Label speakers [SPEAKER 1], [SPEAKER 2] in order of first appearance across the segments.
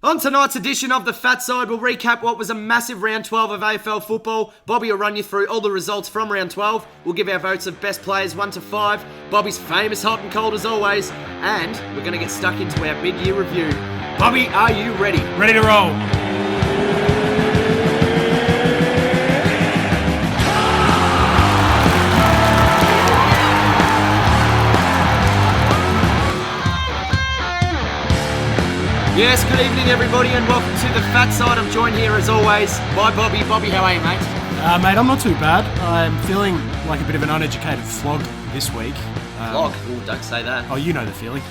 [SPEAKER 1] On tonight's edition of the Fatside, we'll recap what was a massive round 12 of AFL football. Bobby will run you through all the results from round 12. We'll give our votes of best players 1 to 5. Bobby's famous hot and cold as always. And we're going to get stuck into our mid-year review. Bobby, are you ready?
[SPEAKER 2] Ready to roll.
[SPEAKER 1] Yes, good evening everybody and welcome to the Fatside. I'm joined here as always by Bobby. Bobby, how are you, mate?
[SPEAKER 2] Mate, I'm not too bad. I'm feeling like a bit of an uneducated flog this week.
[SPEAKER 1] Flog? Oh, don't say that.
[SPEAKER 2] Oh, you know the feeling.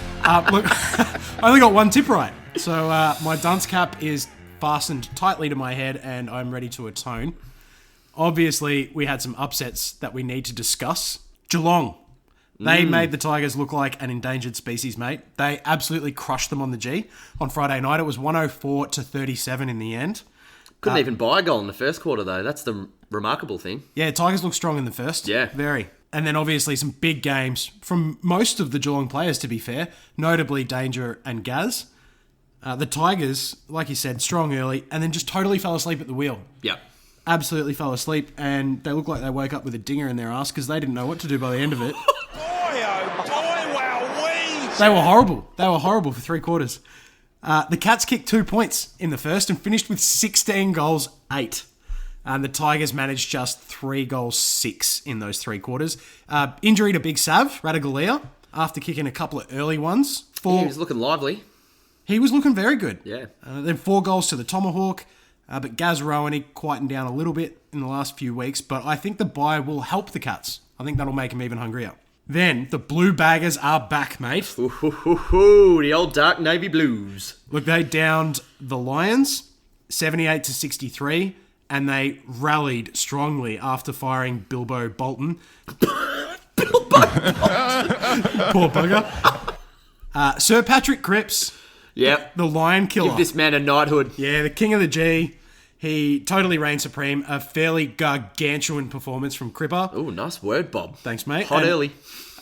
[SPEAKER 2] Look, I only got one tip right. So my dunce cap is fastened tightly to my head and I'm ready to atone. Obviously, we had some upsets that we need to discuss. Geelong. They made the Tigers look like an endangered species, mate. They absolutely crushed them on the G. On Friday night, it was 104 to 37 in the end.
[SPEAKER 1] Couldn't even buy a goal in the first quarter, though. That's the remarkable thing.
[SPEAKER 2] Yeah, Tigers look strong in the first.
[SPEAKER 1] Yeah.
[SPEAKER 2] Very. And then obviously some big games from most of the Geelong players, to be fair, notably Danger and Gaz. The Tigers, like you said, strong early, and then just totally fell asleep at the wheel.
[SPEAKER 1] Yep.
[SPEAKER 2] Absolutely fell asleep, and they look like they woke up with a dinger in their ass because they didn't know what to do by the end of it. They were horrible. They were horrible for 3 quarters. The Cats kicked 2 points in the first and finished with 16 goals, 8. And the Tigers managed just 3 goals, 6 in those 3 quarters. Injury to Big Sav, Radigalia, after kicking a couple of early ones.
[SPEAKER 1] He was looking lively.
[SPEAKER 2] He was looking very good.
[SPEAKER 1] Yeah.
[SPEAKER 2] Then 4 goals to the Tomahawk. But Gaz Rowan, he quietened down a little bit in the last few weeks. But I think the bye will help the Cats. I think that'll make him even hungrier. Then, the Blue Baggers are back, mate.
[SPEAKER 1] Ooh, the old Dark Navy Blues.
[SPEAKER 2] Look, they downed the Lions 78 to 63, and they rallied strongly after firing Bilbo Bolton.
[SPEAKER 1] Bilbo Bolton?
[SPEAKER 2] Poor bugger. Sir Patrick Crips.
[SPEAKER 1] Yep.
[SPEAKER 2] The Lion Killer.
[SPEAKER 1] Give this man a knighthood.
[SPEAKER 2] Yeah, the King of the G. He totally reigned supreme. A fairly gargantuan performance from Cripper.
[SPEAKER 1] Ooh, nice word, Bob.
[SPEAKER 2] Thanks, mate.
[SPEAKER 1] Hot early.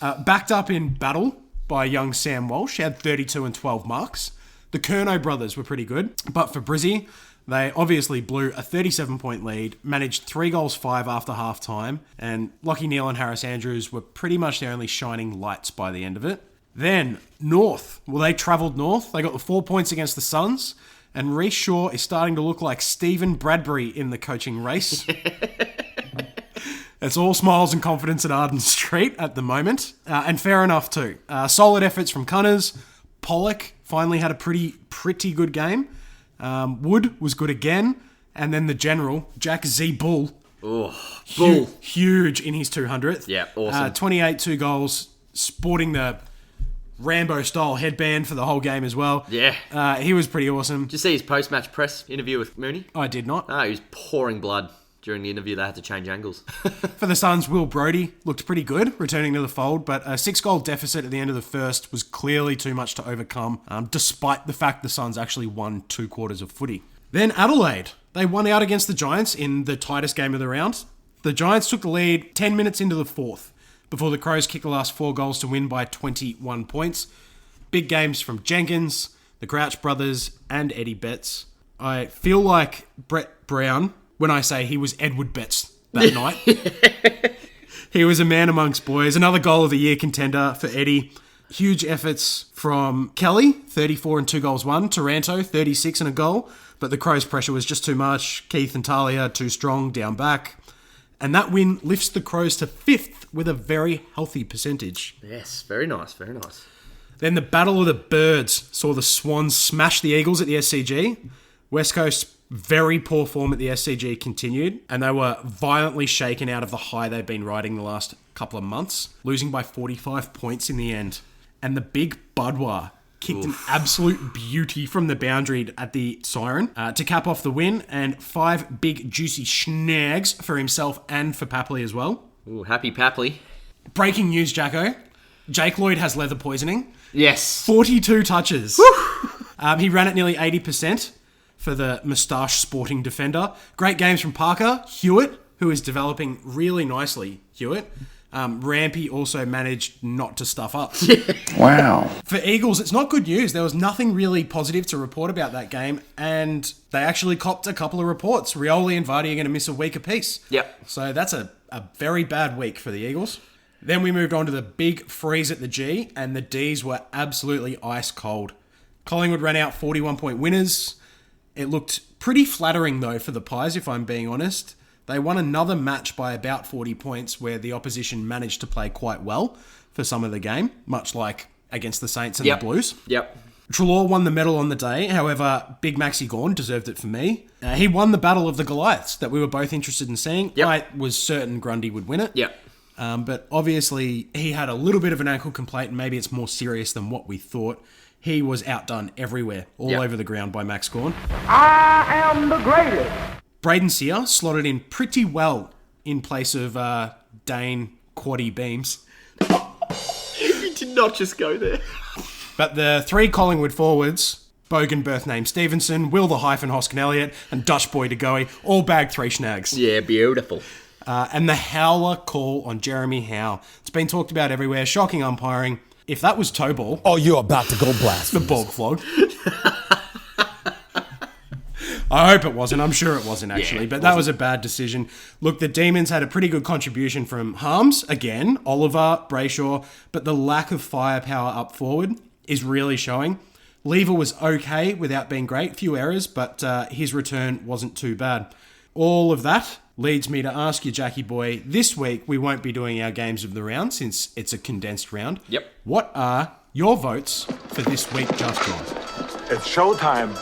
[SPEAKER 2] Backed up in battle by young Sam Walsh. He had 32 and 12 marks. The Curnow brothers were pretty good. But for Brizzy, they obviously blew a 37-point lead, managed 3 goals, 5 after half-time, and Lachie Neale and Harris Andrews were pretty much the only shining lights by the end of it. Then, North. Well, they travelled north. They got the 4 points against the Suns. And Reece Shaw is starting to look like Stephen Bradbury in the coaching race. It's all smiles and confidence at Arden Street at the moment. And fair enough too. Solid efforts from Cunners. Pollock finally had a pretty good game. Wood was good again. And then the general, Jack Z. Bull.
[SPEAKER 1] Oh, Bull.
[SPEAKER 2] Huge in his 200th.
[SPEAKER 1] Yeah, awesome.
[SPEAKER 2] 28, 2 goals, sporting the Rambo-style headband for the whole game as well.
[SPEAKER 1] Yeah.
[SPEAKER 2] He was pretty awesome.
[SPEAKER 1] Did you see his post-match press interview with Mooney?
[SPEAKER 2] I did not.
[SPEAKER 1] He was pouring blood during the interview. They had to change angles.
[SPEAKER 2] For the Suns, Will Brodie looked pretty good, returning to the fold, but a 6-goal deficit at the end of the first was clearly too much to overcome, despite the fact the Suns actually won 2 quarters of footy. Then Adelaide. They won out against the Giants in the tightest game of the round. The Giants took the lead 10 minutes into the fourth, before the Crows kicked the last 4 goals to win by 21 points. Big games from Jenkins, the Crouch brothers, and Eddie Betts. I feel like Brett Brown when I say he was Edward Betts that night. He was a man amongst boys. Another goal of the year contender for Eddie. Huge efforts from Kelly, 34 and 2 goals won. Taranto, 36 and a goal. But the Crows' pressure was just too much. Keith and Talia, too strong, down back. And that win lifts the Crows to 5th with a very healthy percentage.
[SPEAKER 1] Yes, very nice, very nice.
[SPEAKER 2] Then the Battle of the Birds saw the Swans smash the Eagles at the SCG. West Coast's very poor form at the SCG continued, and they were violently shaken out of the high they've been riding the last couple of months, losing by 45 points in the end. And the big Budwa kicked an absolute beauty from the boundary at the siren to cap off the win, and 5 big juicy snags for himself and for Papley as well.
[SPEAKER 1] Ooh, happy Papley.
[SPEAKER 2] Breaking news, Jacko. Jake Lloyd has leather poisoning.
[SPEAKER 1] Yes.
[SPEAKER 2] 42 touches. He ran at nearly 80% for the moustache sporting defender. Great games from Parker. Hewitt, who is developing really nicely. Hewitt. Rampy also managed not to stuff up.
[SPEAKER 3] Wow.
[SPEAKER 2] For Eagles, it's not good news. There was nothing really positive to report about that game, and they actually copped a couple of reports. Rioli and Vardy are going to miss a week apiece.
[SPEAKER 1] Yep.
[SPEAKER 2] So that's a very bad week for the Eagles. Then we moved on to the big freeze at the G, and the Ds were absolutely ice cold. Collingwood ran out 41-point winners. It looked pretty flattering, though, for the Pies, if I'm being honest. They won another match by about 40 points where the opposition managed to play quite well for some of the game, much like against the Saints and the Blues.
[SPEAKER 1] Yep.
[SPEAKER 2] Treloar won the medal on the day. However, Big Maxi Gawn deserved it for me. He won the Battle of the Goliaths that we were both interested in seeing.
[SPEAKER 1] Yep.
[SPEAKER 2] I was certain Grundy would win it.
[SPEAKER 1] Yep.
[SPEAKER 2] But obviously, he had a little bit of an ankle complaint, and maybe it's more serious than what we thought. He was outdone everywhere, all over the ground by Max Gawn.
[SPEAKER 4] I am the greatest.
[SPEAKER 2] Braden Sear slotted in pretty well in place of Dane Quaddy Beams.
[SPEAKER 1] You did not just go there.
[SPEAKER 2] But the three Collingwood forwards, Bogan Birthname Stevenson, Will the Hyphen Hoskin Elliott, and Dutch Boy DeGoey, all bagged 3 snags.
[SPEAKER 1] Yeah, beautiful.
[SPEAKER 2] And the howler call on Jeremy Howe. It's been talked about everywhere. Shocking umpiring. If that was toe ball...
[SPEAKER 3] Oh, you're about to go blast.
[SPEAKER 2] The bog flog. I hope it wasn't. I'm sure it wasn't, actually. But that was a bad decision. Look, the Demons had a pretty good contribution from Harms, again, Oliver, Brayshaw, but the lack of firepower up forward is really showing. Lever was okay without being great. Few errors, but his return wasn't too bad. All of that leads me to ask you, Jackie boy, this week we won't be doing our games of the round since it's a condensed round.
[SPEAKER 1] Yep.
[SPEAKER 2] What are your votes for this week just gone?
[SPEAKER 4] It's showtime.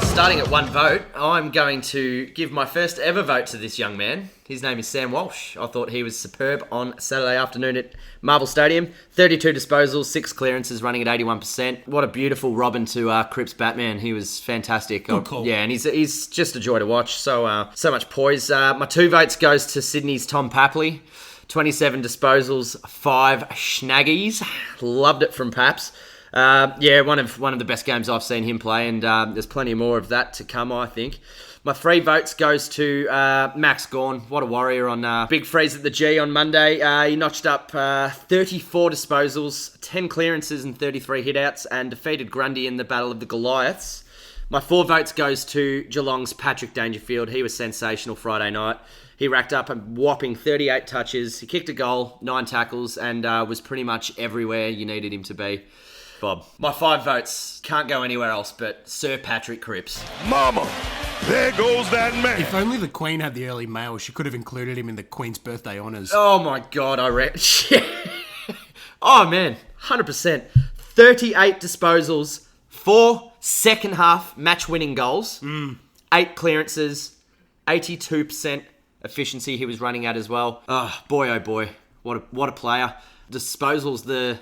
[SPEAKER 1] Starting at 1 vote, I'm going to give my first ever vote to this young man. His name is Sam Walsh. I thought he was superb on Saturday afternoon at Marvel Stadium. 32 disposals, 6 clearances, running at 81%. What a beautiful Robin to Crips Batman. He was fantastic.
[SPEAKER 2] Good call.
[SPEAKER 1] Yeah, and he's just a joy to watch. So much poise. My 2 votes goes to Sydney's Tom Papley. 27 disposals, 5 snaggies. Loved it from Paps. One of the best games I've seen him play, and there's plenty more of that to come, I think. My 3 votes goes to Max Gawn. What a warrior on big freeze at the G on Monday. He notched up 34 disposals, 10 clearances and 33 hitouts, and defeated Grundy in the Battle of the Goliaths. My 4 votes goes to Geelong's Patrick Dangerfield. He was sensational Friday night. He racked up a whopping 38 touches. He kicked a goal, 9 tackles, and was pretty much everywhere you needed him to be. Bob. My 5 votes can't go anywhere else but Sir Patrick Cripps.
[SPEAKER 5] Mama, there goes that man.
[SPEAKER 2] If only the Queen had the early mail, she could have included him in the Queen's birthday honours.
[SPEAKER 1] Oh my God, I reckon. Oh man, 100%. 38 disposals, 4 second half match winning goals, 8 clearances, 82% efficiency he was running at as well. Oh boy, what a player. Disposals, the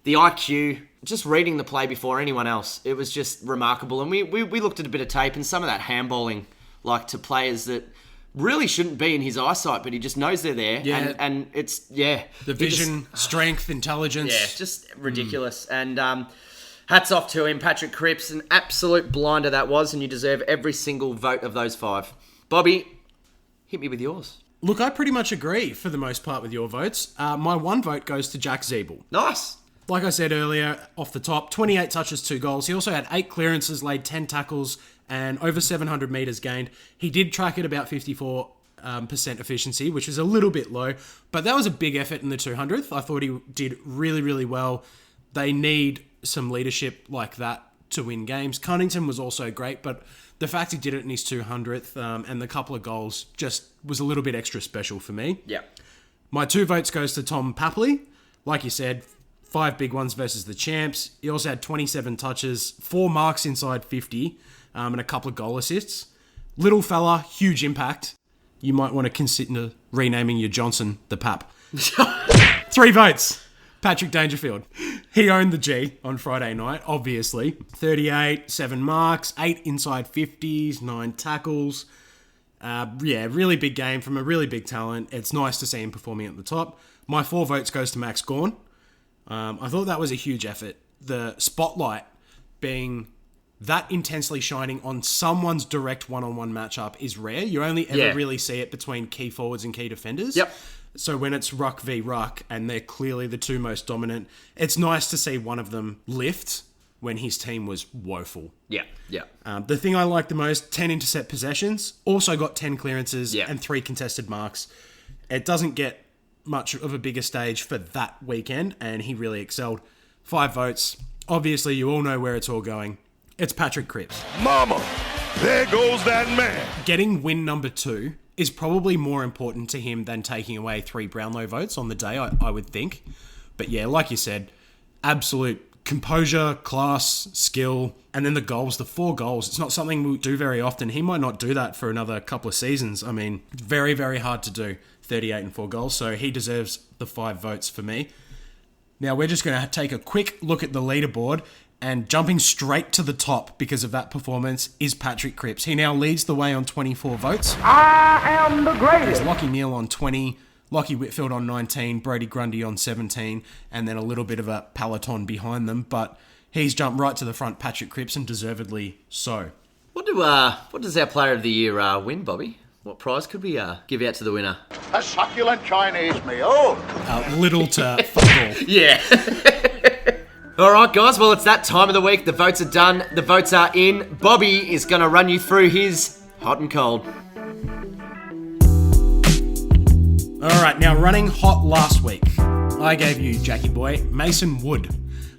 [SPEAKER 1] IQ, just reading the play before anyone else, it was just remarkable. And we looked at a bit of tape and some of that handballing, like to players that really shouldn't be in his eyesight, but he just knows they're there.
[SPEAKER 2] Yeah.
[SPEAKER 1] And it's, yeah.
[SPEAKER 2] The vision, strength, intelligence.
[SPEAKER 1] Yeah, just ridiculous. And hats off to him, Patrick Cripps. An absolute blinder that was, and you deserve every single vote of those 5. Bobby, hit me with yours.
[SPEAKER 2] Look, I pretty much agree for the most part with your votes. My 1 vote goes to Jack Zeeble.
[SPEAKER 1] Nice.
[SPEAKER 2] Like I said earlier, off the top, 28 touches, 2 goals. He also had 8 clearances, laid 10 tackles, and over 700 metres gained. He did track at about 54% efficiency, which is a little bit low, but that was a big effort in the 200th. I thought he did really, really well. They need some leadership like that to win games. Cunnington was also great, but the fact he did it in his 200th and the couple of goals just was a little bit extra special for me.
[SPEAKER 1] Yeah.
[SPEAKER 2] My 2 votes goes to Tom Papley. Like you said, 5 big ones versus the champs. He also had 27 touches, 4 marks inside 50, and a couple of goal assists. Little fella, huge impact. You might want to consider renaming your Johnson the Pap. 3 votes. Patrick Dangerfield. He owned the G on Friday night, obviously. 38, 7 marks, 8 inside 50s, 9 tackles. Really big game from a really big talent. It's nice to see him performing at the top. My 4 votes goes to Max Gawn. I thought that was a huge effort. The spotlight being that intensely shining on someone's direct one-on-one matchup is rare. You only ever really see it between key forwards and key defenders.
[SPEAKER 1] Yep.
[SPEAKER 2] So when it's ruck v ruck and they're clearly the two most dominant, it's nice to see one of them lift when his team was woeful.
[SPEAKER 1] Yeah.
[SPEAKER 2] The thing I like the most, 10 intercept possessions, also got 10 clearances and 3 contested marks. It doesn't get much of a bigger stage for that weekend, and he really excelled. 5 votes. Obviously, you all know where it's all going. It's Patrick Crips.
[SPEAKER 5] Mama, there goes that man.
[SPEAKER 2] Getting win number 2 is probably more important to him than taking away 3 Brownlow votes on the day, I would think. But yeah, like you said, absolute composure, class, skill, and then the goals, the 4 goals. It's not something we do very often. He might not do that for another couple of seasons. I mean, very, very hard to do, 38 and 4 goals. So he deserves the 5 votes for me. Now we're just going to take a quick look at the leaderboard, and jumping straight to the top because of that performance is Patrick Crips. He now leads the way on 24 votes.
[SPEAKER 4] I am the greatest.
[SPEAKER 2] It's Lockie Neal on 20, Lockie Whitfield on 19, Brody Grundy on 17, and then a little bit of a peloton behind them. But he's jumped right to the front, Patrick Crips, and deservedly so.
[SPEAKER 1] What does our Player of the Year win, Bobby? What prize could we give out to the winner?
[SPEAKER 6] A succulent Chinese meal.
[SPEAKER 2] Little to fuck all.
[SPEAKER 1] Yeah. All right, guys. Well, it's that time of the week. The votes are done. The votes are in. Bobby is going to run you through his hot and cold.
[SPEAKER 2] All right, now running hot last week, I gave you, Jackie boy, Mason Wood.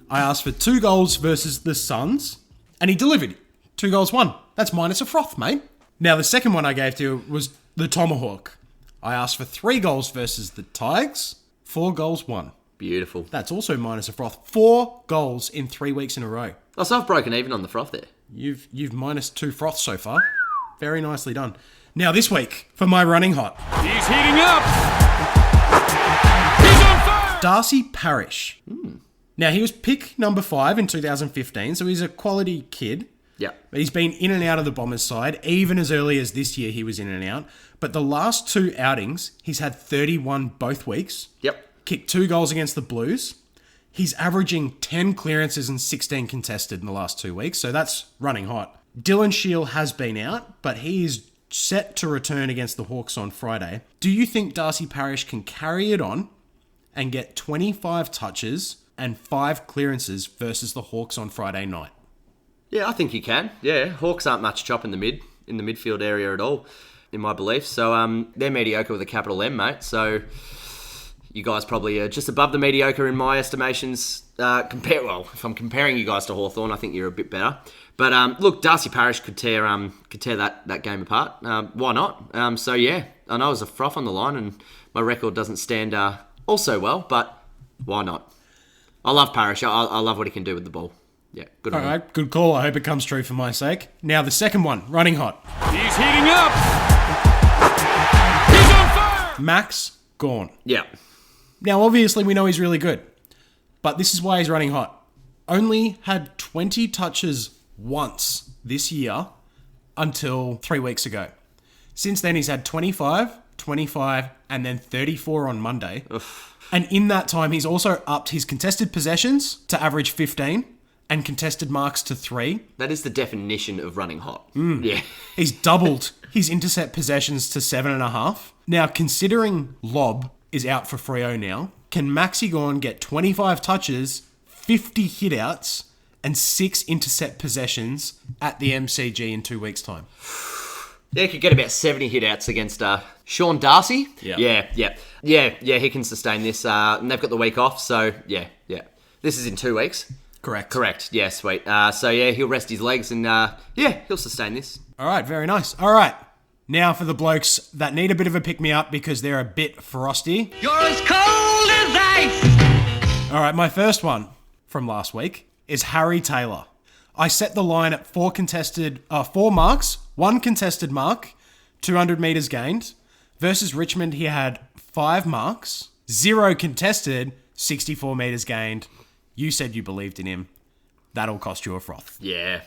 [SPEAKER 2] I asked for 2 goals versus the Suns, and he delivered. 2 goals, 1. That's minus a froth, mate. Now, the second one I gave to you was the Tomahawk. I asked for 3 goals versus the Tigers, 4 goals, 1.
[SPEAKER 1] Beautiful.
[SPEAKER 2] That's also minus a froth. 4 goals in 3 weeks in a row.
[SPEAKER 1] Oh, so I've broken even on the froth there.
[SPEAKER 2] You've minus 2 froths so far. Very nicely done. Now this week, for my running hot.
[SPEAKER 5] He's heating up. He's on fire.
[SPEAKER 2] Darcy Parish. Now he was pick number 5 in 2015, so he's a quality kid.
[SPEAKER 1] Yeah.
[SPEAKER 2] He's been in and out of the Bombers side. Even as early as this year, he was in and out. But the last 2 outings, he's had 31 both weeks.
[SPEAKER 1] Yep.
[SPEAKER 2] Kicked 2 goals against the Blues. He's averaging 10 clearances and 16 contested in the last 2 weeks, so that's running hot. Dylan Shield has been out, but he is set to return against the Hawks on Friday. Do you think Darcy Parish can carry it on and get 25 touches and 5 clearances versus the Hawks on Friday night?
[SPEAKER 1] Yeah, I think he can. Yeah, Hawks aren't much chop in the midfield area at all, in my belief. So they're mediocre with a capital M, mate. So you guys probably are just above the mediocre in my estimations. If I'm comparing you guys to Hawthorn, I think you're a bit better. But look, Darcy Parish could tear that game apart. Why not? So yeah, I know it's a froth on the line, and my record doesn't stand also well, but why not? I love Parish. I love what he can do with the ball. Yeah, good on him.
[SPEAKER 2] All right, good call. I hope it comes true for my sake. Now the second one, running hot.
[SPEAKER 5] He's heating up. He's on fire.
[SPEAKER 2] Max Gawn.
[SPEAKER 1] Yeah.
[SPEAKER 2] Now, obviously, we know he's really good, but this is why he's running hot. Only had 20 touches once this year until 3 weeks ago. Since then, he's had 25, 25, and then 34 on Monday.
[SPEAKER 1] Oof.
[SPEAKER 2] And in that time, he's also upped his contested possessions to average 15 and contested marks to 3.
[SPEAKER 1] That is the definition of running hot. Yeah.
[SPEAKER 2] He's doubled his intercept possessions to 7.5. Now, considering Lob is out for Freo now, can Maxi Gawn get 25 touches, 50 hitouts, and 6 intercept possessions at the MCG in 2 weeks' time?
[SPEAKER 1] Yeah, he could get about 70 hitouts against Sean Darcy.
[SPEAKER 2] Yeah.
[SPEAKER 1] Yeah, he can sustain this. And they've got the week off, so yeah. This is in 2 weeks.
[SPEAKER 2] Correct.
[SPEAKER 1] Yeah, sweet. So yeah, he'll rest his legs and he'll sustain this.
[SPEAKER 2] All right, very nice. All right, now for the blokes that need a bit of a pick-me-up because they're a bit frosty.
[SPEAKER 7] You're as cold as ice.
[SPEAKER 2] All right, my first one from last week is Harry Taylor. I set the line at 4 marks, 1 contested mark, 200 metres gained. Versus Richmond, he had 5 marks, 0 contested, 64 metres gained. You said you believed in him. That'll cost you a froth.
[SPEAKER 1] Yeah.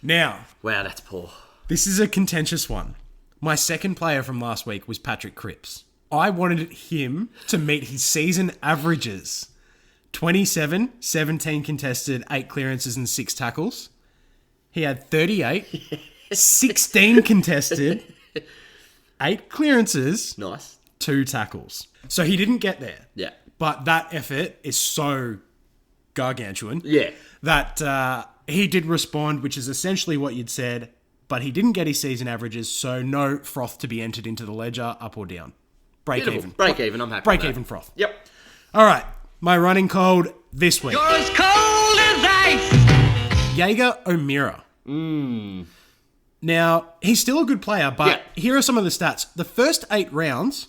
[SPEAKER 2] Now,
[SPEAKER 1] Wow, that's poor.
[SPEAKER 2] this is a contentious one. My second player from last week was Patrick Crips. I wanted him to meet his season averages. 27, 17 contested, 8 clearances and 6 tackles. He had 38, 16 contested, 8 clearances,
[SPEAKER 1] Nice.
[SPEAKER 2] 2 tackles. So he didn't get there.
[SPEAKER 1] Yeah.
[SPEAKER 2] But that effort is so gargantuan.
[SPEAKER 1] Yeah.
[SPEAKER 2] That he did respond, which is essentially what you'd said, but he didn't get his season averages, so no froth to be entered into the ledger, up or down. Break
[SPEAKER 1] Beautiful.
[SPEAKER 2] even.
[SPEAKER 1] Break even, I'm happy
[SPEAKER 2] Break
[SPEAKER 1] with that.
[SPEAKER 2] even froth.
[SPEAKER 1] Yep.
[SPEAKER 2] All right, my running cold this week.
[SPEAKER 7] You're as cold as ice.
[SPEAKER 2] Jaeger O'Meara. Now, he's still a good player, but
[SPEAKER 1] Yeah.
[SPEAKER 2] here are some of the stats. The first 8 rounds,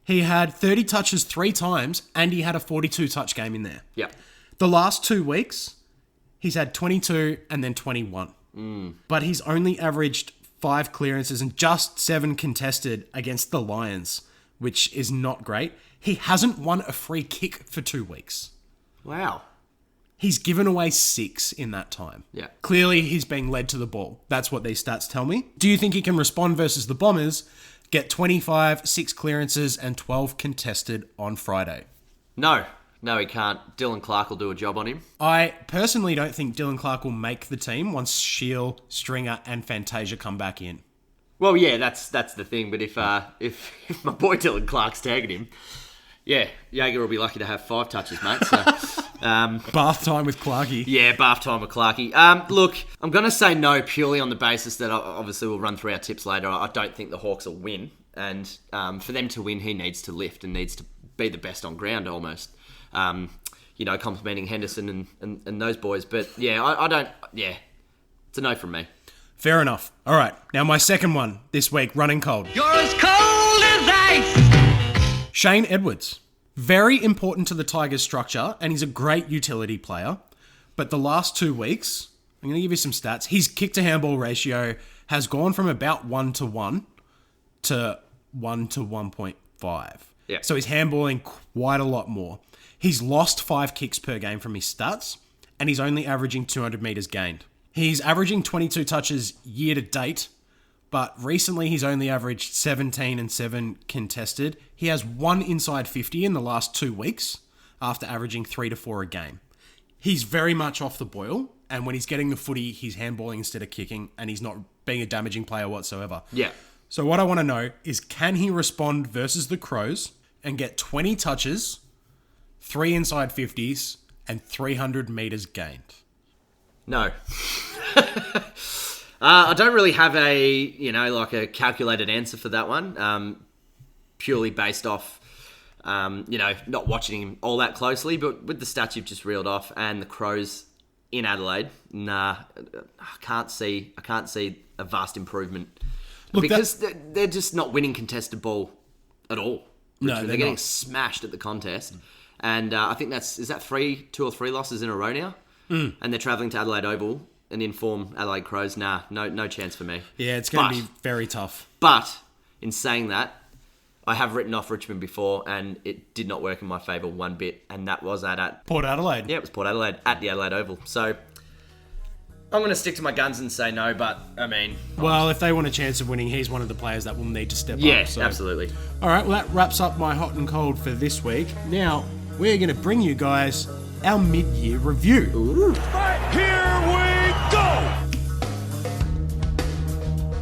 [SPEAKER 2] he had 30 touches 3 times, and he had a 42 touch game in there.
[SPEAKER 1] Yep.
[SPEAKER 2] The last 2 weeks, he's had 22 and then 21. But he's only averaged 5 clearances and just 7 contested against the Lions, which is not great. He hasn't won a free kick for 2 weeks.
[SPEAKER 1] Wow.
[SPEAKER 2] He's given away 6 in that time.
[SPEAKER 1] Yeah.
[SPEAKER 2] Clearly, he's being led to the ball. That's what these stats tell me. Do you think he can respond versus the Bombers, get 25, 6 clearances, and 12 contested on Friday?
[SPEAKER 1] No, he can't. Dylan Clark will do a job on him.
[SPEAKER 2] I personally don't think Dylan Clark will make the team once Shield, Stringer, and Fantasia come back in.
[SPEAKER 1] Well, yeah, that's the thing. But if my boy Dylan Clark's tagging him, yeah, Jaeger will be lucky to have 5 touches, mate. So,
[SPEAKER 2] Bath time with Clarkie.
[SPEAKER 1] yeah, bath time with Clarkie. Look, I'm going to say no purely on the basis that obviously we'll run through our tips later. I don't think the Hawks will win. And for them to win, he needs to lift and needs to be the best on ground almost. Complimenting Henderson and those boys. But yeah, I don't, yeah, it's a no from me.
[SPEAKER 2] Fair enough. All right, now my second one this week, running cold.
[SPEAKER 7] You're as cold as ice.
[SPEAKER 2] Shane Edwards. Very important to the Tigers' structure, and he's a great utility player. But the last 2 weeks, I'm going to give you some stats. His kick-to-handball ratio has gone from about 1-1 to 1-1.5.
[SPEAKER 1] Yeah.
[SPEAKER 2] So he's handballing quite a lot more. He's lost 5 kicks per game from his stats, and he's only averaging 200 metres gained. He's averaging 22 touches year to date, but recently he's only averaged 17 and 7 contested. He has 1 inside 50 in the last 2 weeks after averaging 3 to 4 a game. He's very much off the boil, and when he's getting the footy, he's handballing instead of kicking, and he's not being a damaging player whatsoever.
[SPEAKER 1] Yeah.
[SPEAKER 2] So what I want to know is, can he respond versus the Crows and get 20 touches, 3 inside 50s, and 300 metres gained?
[SPEAKER 1] No. I don't really have a calculated answer for that one. Purely based off, not watching him all that closely, but with the stats you've just reeled off and the Crows in Adelaide, I can't see a vast improvement.
[SPEAKER 2] Look,
[SPEAKER 1] because they're just not winning contested ball at all.
[SPEAKER 2] No,
[SPEAKER 1] they're
[SPEAKER 2] they're
[SPEAKER 1] getting
[SPEAKER 2] not.
[SPEAKER 1] smashed at the contest. And I think is that 2 or 3 losses in a row now? And they're travelling to Adelaide Oval and inform Adelaide Crows. No chance for me.
[SPEAKER 2] Yeah, it's going to be very tough.
[SPEAKER 1] But in saying that, I have written off Richmond before, and it did not work in my favour one bit, and that was at
[SPEAKER 2] Port Adelaide.
[SPEAKER 1] yeah, it was Port Adelaide at the Adelaide Oval. So I'm going to stick to my guns and say no. But I mean,
[SPEAKER 2] Well, if they want a chance of winning, he's one of the players that will need to step
[SPEAKER 1] yeah,
[SPEAKER 2] up. So.
[SPEAKER 1] absolutely.
[SPEAKER 2] All right, well, that wraps up my hot and cold for this week. Now, we're going to bring you guys our mid-year review.
[SPEAKER 5] Here we go!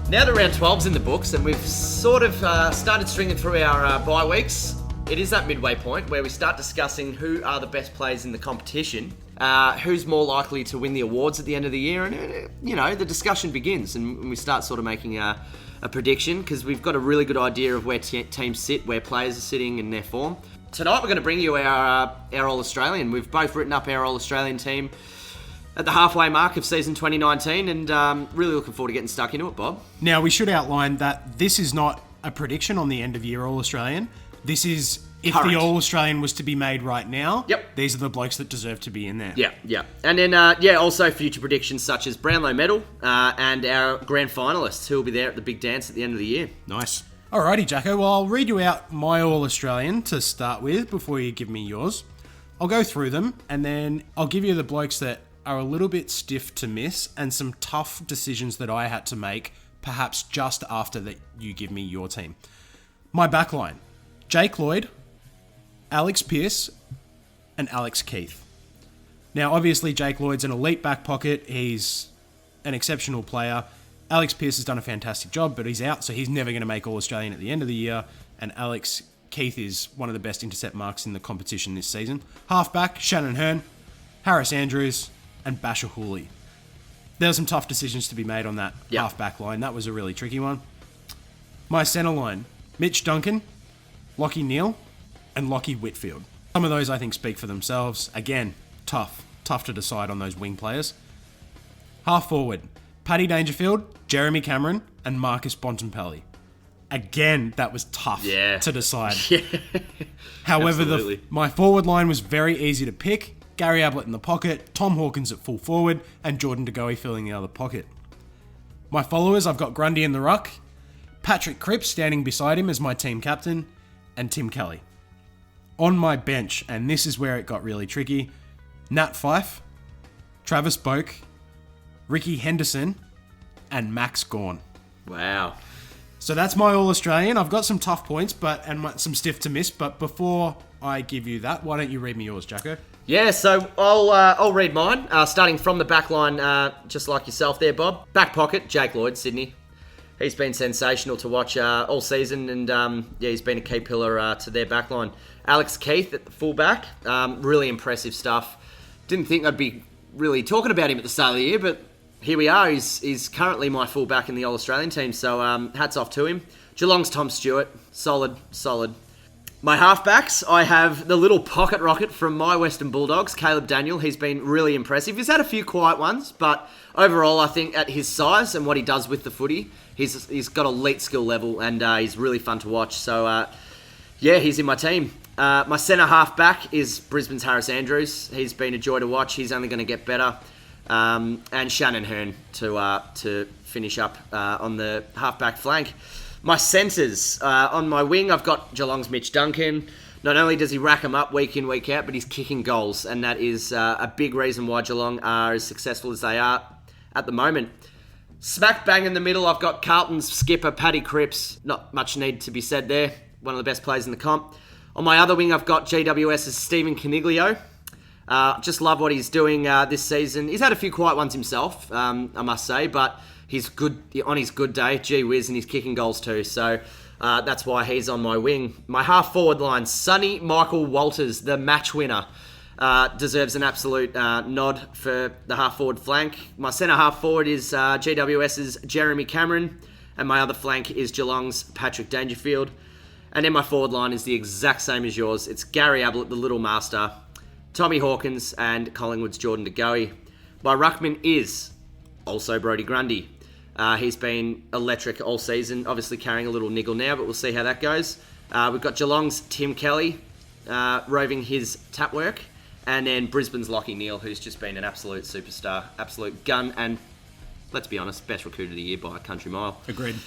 [SPEAKER 1] Now that round 12's in the books and we've sort of started stringing through our bye weeks, it is that midway point where we start discussing who are the best players in the competition, who's more likely to win the awards at the end of the year, and, the discussion begins and we start sort of making a prediction because we've got a really good idea of where teams sit, where players are sitting in their form. Tonight we're going to bring you our All-Australian. We've both written up our All-Australian team at the halfway mark of season 2019 and really looking forward to getting stuck into it, Bob.
[SPEAKER 2] Now, we should outline that this is not a prediction on the end-of-year All-Australian. This is, if
[SPEAKER 1] Current.
[SPEAKER 2] the All-Australian was to be made right now,
[SPEAKER 1] Yep.
[SPEAKER 2] these are the blokes that deserve to be in there.
[SPEAKER 1] Yeah. And then, also future predictions such as Brownlow medal and our grand finalists who will be there at the big dance at the end of the year.
[SPEAKER 2] Nice. Alrighty, Jacko. Well, I'll read you out my All-Australian to start with before you give me yours. I'll go through them, and then I'll give you the blokes that are a little bit stiff to miss and some tough decisions that I had to make, perhaps just after that you give me your team. My backline: Jake Lloyd, Alex Pearce, and Alex Keith. Now, obviously, Jake Lloyd's an elite back pocket. He's an exceptional player. Alex Pearce has done a fantastic job, but he's out, so he's never going to make All-Australian at the end of the year. And Alex Keith is one of the best intercept marks in the competition this season. Halfback, Shannon Hearn, Harris Andrews, and Basher Hooley. There were some tough decisions to be made on that halfback line. That was a really tricky one. My centre line, Mitch Duncan, Lachie Neale, and Lachie Whitfield. Some of those I think speak for themselves. Again, tough to decide on those wing players. Half forward, Paddy Dangerfield, Jeremy Cameron, and Marcus Bontempelli. Again, that was tough to decide. Yeah. However, my forward line was very easy to pick. Gary Ablett in the pocket, Tom Hawkins at full forward, and Jordan De Goey filling the other pocket. My followers, I've got Grundy in the ruck, Patrick Cripps standing beside him as my team captain, and Tim Kelly. On my bench, and this is where it got really tricky, Nat Fyfe, Travis Boak, Ricky Henderson, and Max Gawn.
[SPEAKER 1] Wow.
[SPEAKER 2] So that's my All-Australian. I've got some tough points and some stiff to miss, but before I give you that, why don't you read me yours, Jacko?
[SPEAKER 1] Yeah, so I'll read mine, starting from the back line, just like yourself there, Bob. Back pocket, Jake Lloyd, Sydney. He's been sensational to watch all season, and he's been a key pillar to their back line. Alex Keith at the fullback, really impressive stuff. Didn't think I'd be really talking about him at the start of the year, but here we are. He's currently my fullback in the All-Australian team, so hats off to him. Geelong's Tom Stewart, solid. My halfbacks, I have the little pocket rocket from my Western Bulldogs, Caleb Daniel. He's been really impressive. He's had a few quiet ones, but overall, I think at his size and what he does with the footy, he's got elite skill level, and he's really fun to watch. So, he's in my team. My centre halfback is Brisbane's Harris Andrews. He's been a joy to watch. He's only going to get better. And Shannon Hearn to finish up on the halfback flank. My centres, on my wing, I've got Geelong's Mitch Duncan. Not only does he rack them up week in, week out, but he's kicking goals, and that is a big reason why Geelong are as successful as they are at the moment. Smack bang in the middle, I've got Carlton's skipper, Paddy Cripps. Not much need to be said there. One of the best players in the comp. On my other wing, I've got GWS's Stephen Coniglio. Just love what he's doing this season. He's had a few quiet ones himself, I must say, but he's good on his good day. Gee whiz, and he's kicking goals too. So that's why he's on my wing. My half forward line, Sonny Michael Walters, the match winner, deserves an absolute nod for the half forward flank. My centre half forward is GWS's Jeremy Cameron, and my other flank is Geelong's Patrick Dangerfield. And then my forward line is the exact same as yours. It's Gary Ablett, the little master, Tommy Hawkins, and Collingwood's Jordan De Goey. My ruckman is also Brodie Grundy. He's been electric all season, obviously carrying a little niggle now, but we'll see how that goes. We've got Geelong's Tim Kelly roving his tap work, and then Brisbane's Lachie Neale, who's just been an absolute superstar, absolute gun, and let's be honest, best recruit of the year by a country mile.
[SPEAKER 2] Agreed.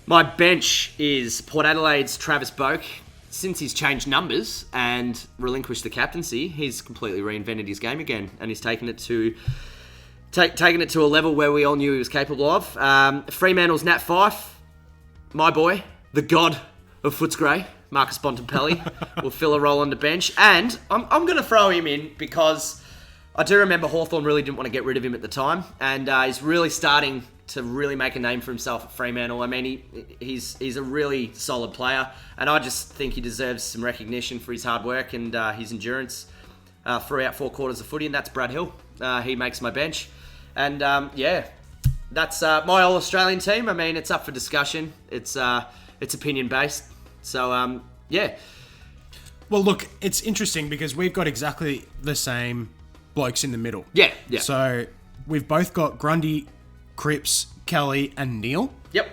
[SPEAKER 1] My bench is Port Adelaide's Travis Boak. Since he's changed numbers and relinquished the captaincy, he's completely reinvented his game again, and he's taken it to a level where we all knew he was capable of. Fremantle's Nat Fyfe, my boy, the god of Footscray, Marcus Bontempelli, will fill a role on the bench. And I'm going to throw him in because I do remember Hawthorn really didn't want to get rid of him at the time, and he's really starting to really make a name for himself at Fremantle. I mean, he's a really solid player, and I just think he deserves some recognition for his hard work and his endurance throughout 4 quarters of footy, and that's Brad Hill. He makes my bench. And that's my All-Australian team. I mean, it's up for discussion. It's opinion-based. So,
[SPEAKER 2] Well, look, it's interesting because we've got exactly the same blokes in the middle.
[SPEAKER 1] Yeah.
[SPEAKER 2] So we've both got Grundy, Cripps, Kelly, and Neale.
[SPEAKER 1] Yep.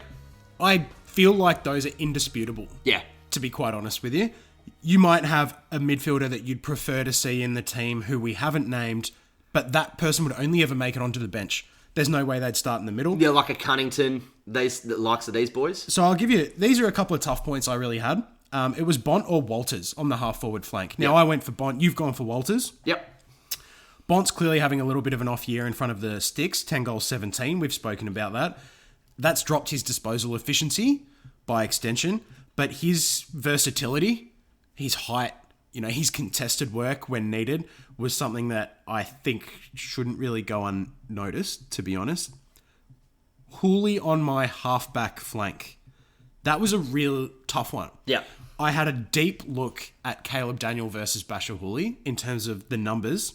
[SPEAKER 2] I feel like those are indisputable.
[SPEAKER 1] Yeah.
[SPEAKER 2] To be quite honest with you. You might have a midfielder that you'd prefer to see in the team who we haven't named, but that person would only ever make it onto the bench. There's no way they'd start in the middle.
[SPEAKER 1] Yeah, like a Cunnington, the likes of these boys.
[SPEAKER 2] So I'll give you... These are a couple of tough points I really had. It was Bont or Walters on the half-forward flank. Now, I went for Bont. You've gone for Walters.
[SPEAKER 1] Yep.
[SPEAKER 2] Bont's clearly having a little bit of an off year in front of the sticks. 10 goals, 17. We've spoken about that. That's dropped his disposal efficiency by extension. But his versatility, his height, his contested work when needed was something that I think shouldn't really go unnoticed, to be honest. Hooley on my halfback flank. That was a real tough one.
[SPEAKER 1] Yeah.
[SPEAKER 2] I had a deep look at Caleb Daniel versus Basher Hooley in terms of the numbers.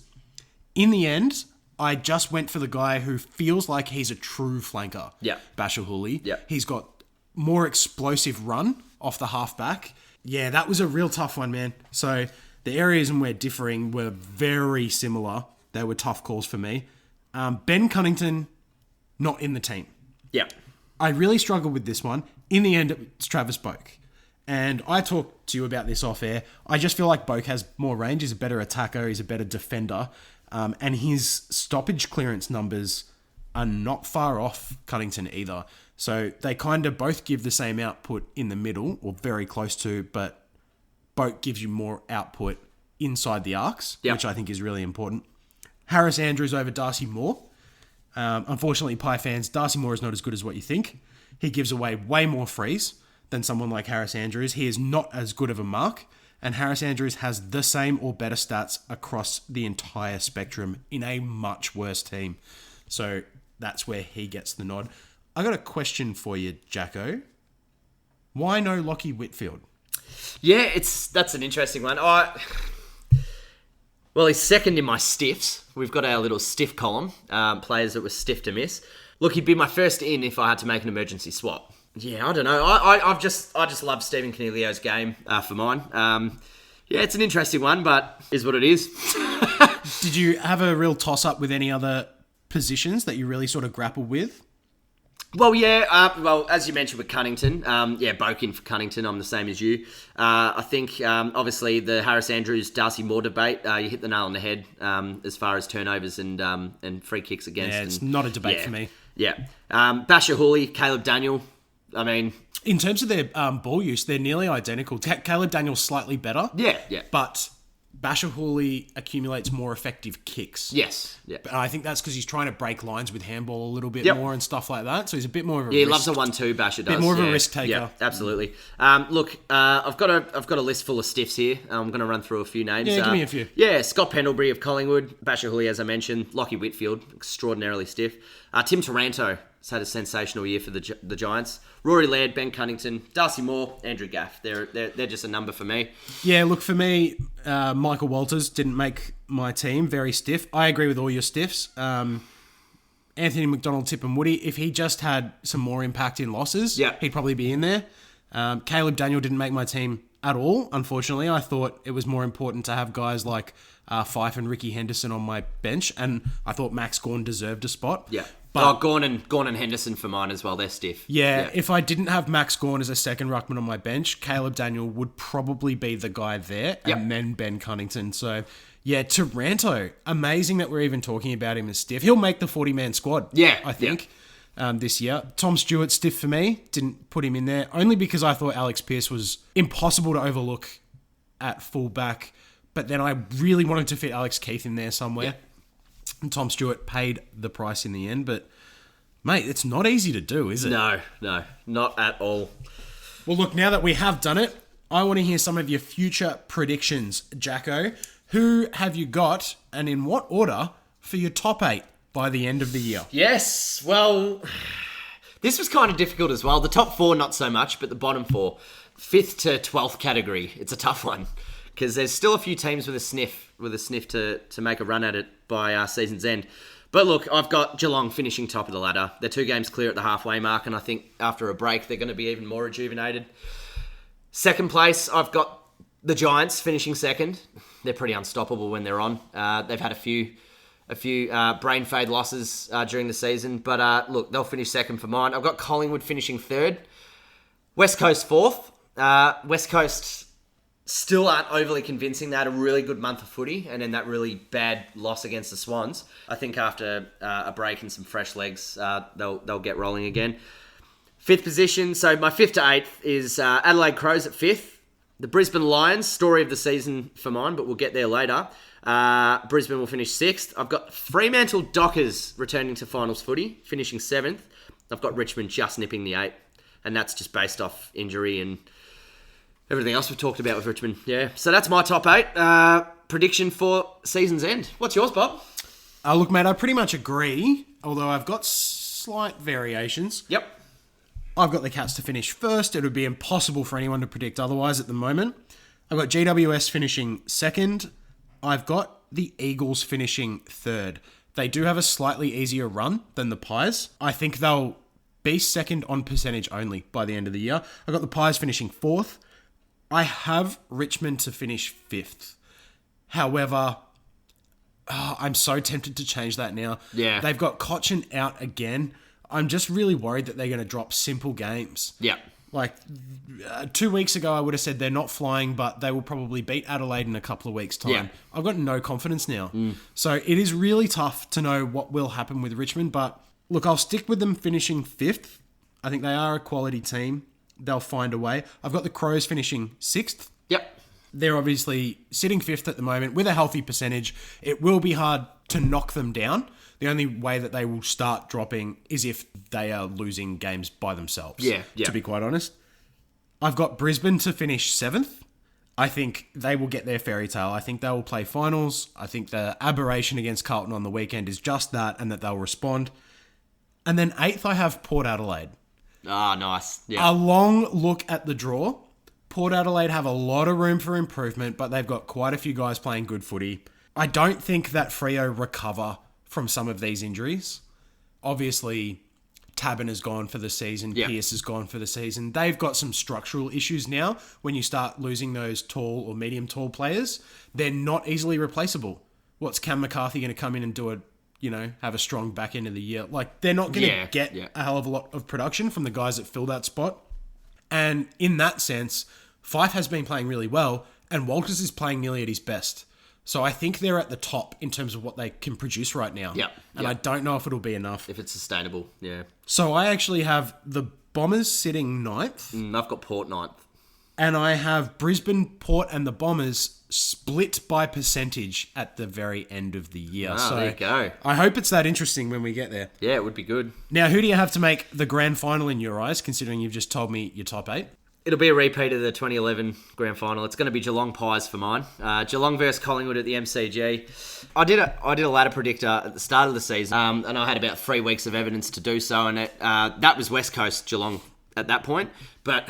[SPEAKER 2] In the end, I just went for the guy who feels like he's a true flanker.
[SPEAKER 1] Yeah.
[SPEAKER 2] Basher Hooley.
[SPEAKER 1] Yeah.
[SPEAKER 2] He's got more explosive run off the halfback. Yeah, that was a real tough one, man. So the areas in where differing were very similar. They were tough calls for me. Ben Cunnington, not in the team.
[SPEAKER 1] Yeah.
[SPEAKER 2] I really struggled with this one. In the end, it's Travis Boak. And I talked to you about this off air. I just feel like Boak has more range. He's a better attacker. He's a better defender. And his stoppage clearance numbers are not far off Cunnington either. So they kind of both give the same output in the middle, or very close to, but Boak gives you more output inside the arcs, which I think is really important. Harris Andrews over Darcy Moore. Unfortunately, Pie fans, Darcy Moore is not as good as what you think. He gives away way more frees than someone like Harris Andrews. He is not as good of a mark, and Harris Andrews has the same or better stats across the entire spectrum in a much worse team. So that's where he gets the nod. I got a question for you, Jacko. Why no Lockie Whitfield?
[SPEAKER 1] Yeah, that's an interesting one. Well, he's second in my stiffs. We've got our little stiff column, players that were stiff to miss. Look, he'd be my first in if I had to make an emergency swap. Yeah, I don't know. I just love Stephen Coniglio's game for mine. Yeah, it's an interesting one, but is what it is.
[SPEAKER 2] Did you have a real toss-up with any other positions that you really sort of grappled with?
[SPEAKER 1] Well, yeah. As you mentioned with Cunnington, Boak in for Cunnington. I'm the same as you. I think, obviously, the Harris Andrews Darcy Moore debate. You hit the nail on the head as far as turnovers and free kicks against.
[SPEAKER 2] Yeah, it's not a debate for me.
[SPEAKER 1] Yeah. Basher Hooley, Caleb Daniel. I mean,
[SPEAKER 2] in terms of their ball use, they're nearly identical. Caleb Daniel's slightly better.
[SPEAKER 1] Yeah.
[SPEAKER 2] But Basher Hooley accumulates more effective kicks.
[SPEAKER 1] Yes. Yeah.
[SPEAKER 2] And I think that's because he's trying to break lines with handball a little bit more and stuff like that. So he's a bit more of a
[SPEAKER 1] he loves a 1-2. Basher does.
[SPEAKER 2] Bit more of a risk taker.
[SPEAKER 1] Yeah, absolutely. Look, I've got a list full of stiffs here. I'm going to run through a few names.
[SPEAKER 2] Yeah, give me a few.
[SPEAKER 1] Yeah, Scott Pendlebury of Collingwood, Basher Hooley, as I mentioned, Lockie Whitfield, extraordinarily stiff. Tim Taranto has had a sensational year for the Giants. Rory Laird, Ben Cunnington, Darcy Moore, Andrew Gaff. They're just a number for me.
[SPEAKER 2] Yeah, look, for me, Michael Walters didn't make my team. Very stiff. I agree with all your stiffs. Anthony McDonald, Tip and Woody, if he just had some more impact in losses, he'd probably be in there. Caleb Daniel didn't make my team at all, unfortunately. I thought it was more important to have guys like Fife and Ricky Henderson on my bench, and I thought Max Gawn deserved a spot.
[SPEAKER 1] Yeah. But Gawn and Henderson for mine as well. They're stiff.
[SPEAKER 2] Yeah, if I didn't have Max Gawn as a second ruckman on my bench, Caleb Daniel would probably be the guy there, and then Ben Cunnington. So, yeah, Taranto, amazing that we're even talking about him as stiff. He'll make the 40-man squad, I think, this year. Tom Stewart, stiff for me. Didn't put him in there, only because I thought Alex Pearce was impossible to overlook at fullback. But then I really wanted to fit Alex Keith in there somewhere. Yeah. And Tom Stewart paid the price in the end, but mate, it's not easy to do, is it?
[SPEAKER 1] No, not at all.
[SPEAKER 2] Well, look, now that we have done it, I want to hear some of your future predictions, Jacko. Who have you got, and in what order, for your top 8 by the end of the year?
[SPEAKER 1] Yes, well, this was kind of difficult as well. The top 4, not so much, but the bottom 4, 5th to 12th category, it's a tough one. Because there's still a few teams with a sniff to make a run at it by season's end. But look, I've got Geelong finishing top of the ladder. They're 2 games clear at the halfway mark, and I think after a break, they're going to be even more rejuvenated. Second place, I've got the Giants finishing second. They're pretty unstoppable when they're on. They've had a few brain fade losses during the season, but look, they'll finish second for mine. I've got Collingwood finishing third. West Coast fourth. West Coast still aren't overly convincing. They had a really good month of footy, and then that really bad loss against the Swans. I think after a break and some fresh legs, they'll get rolling again. 5th position, so my 5th to 8th is Adelaide Crows at 5th. The Brisbane Lions, story of the season for mine, but we'll get there later. Brisbane will finish 6th. I've got Fremantle Dockers returning to finals footy, finishing 7th. I've got Richmond just nipping the 8th, and that's just based off injury and everything else we've talked about with Richmond. Yeah, so that's my top 8. Prediction for season's end. What's yours, Bob?
[SPEAKER 2] Look, mate, I pretty much agree, although I've got slight variations.
[SPEAKER 1] Yep.
[SPEAKER 2] I've got the Cats to finish first. It would be impossible for anyone to predict otherwise at the moment. I've got GWS finishing second. I've got the Eagles finishing third. They do have a slightly easier run than the Pies. I think they'll be second on percentage only by the end of the year. I've got the Pies finishing fourth. I have Richmond to finish fifth. However, I'm so tempted to change that now.
[SPEAKER 1] Yeah.
[SPEAKER 2] They've got Cochin out again. I'm just really worried that they're going to drop simple games.
[SPEAKER 1] Yeah.
[SPEAKER 2] Like, 2 weeks ago, I would have said they're not flying, but they will probably beat Adelaide in a couple of weeks' time.
[SPEAKER 1] Yeah.
[SPEAKER 2] I've got no confidence now. So it is really tough to know what will happen with Richmond, but look, I'll stick with them finishing fifth. I think they are a quality team. They'll find a way. I've got the Crows finishing sixth.
[SPEAKER 1] Yep.
[SPEAKER 2] They're obviously sitting fifth at the moment with a healthy percentage. It will be hard to knock them down. The only way that they will start dropping is if they are losing games by themselves.
[SPEAKER 1] Yeah.
[SPEAKER 2] To be quite honest. I've got Brisbane to finish seventh. I think they will get their fairy tale. I think they will play finals. I think the aberration against Carlton on the weekend is just that, and that they'll respond. And then eighth, I have Port Adelaide.
[SPEAKER 1] Ah, nice. Yeah.
[SPEAKER 2] A long look at the draw. Port Adelaide have a lot of room for improvement, but they've got quite a few guys playing good footy. I don't think that Freo recover from some of these injuries. Obviously, Tabin has gone for the season.
[SPEAKER 1] Yep.
[SPEAKER 2] Pierce has gone for the season. They've got some structural issues now. When you start losing those tall or medium tall players, they're not easily replaceable. What's Cam McCarthy going to come in and do have a strong back end of the year? Like, they're not going to get a hell of a lot of production from the guys that fill that spot. And in that sense, Fife has been playing really well, and Walters is playing nearly at his best. So I think they're at the top in terms of what they can produce right now.
[SPEAKER 1] Yep.
[SPEAKER 2] And I don't know if it'll be enough.
[SPEAKER 1] If it's sustainable, yeah.
[SPEAKER 2] So I actually have the Bombers sitting ninth,
[SPEAKER 1] I've got Port ninth.
[SPEAKER 2] and I have Brisbane, Port, and the Bombers split by percentage at the very end of the year. So
[SPEAKER 1] there you go.
[SPEAKER 2] I hope it's that interesting when we get there.
[SPEAKER 1] Yeah, it would be good.
[SPEAKER 2] Now, who do you have to make the grand final in your eyes, considering you've just told me your top 8?
[SPEAKER 1] It'll be a repeat of the 2011 grand final. It's going to be Geelong Pies for mine. Geelong versus Collingwood at the MCG. I did a ladder predictor at the start of the season, and I had about 3 weeks of evidence to do so, and that was West Coast Geelong at that point. But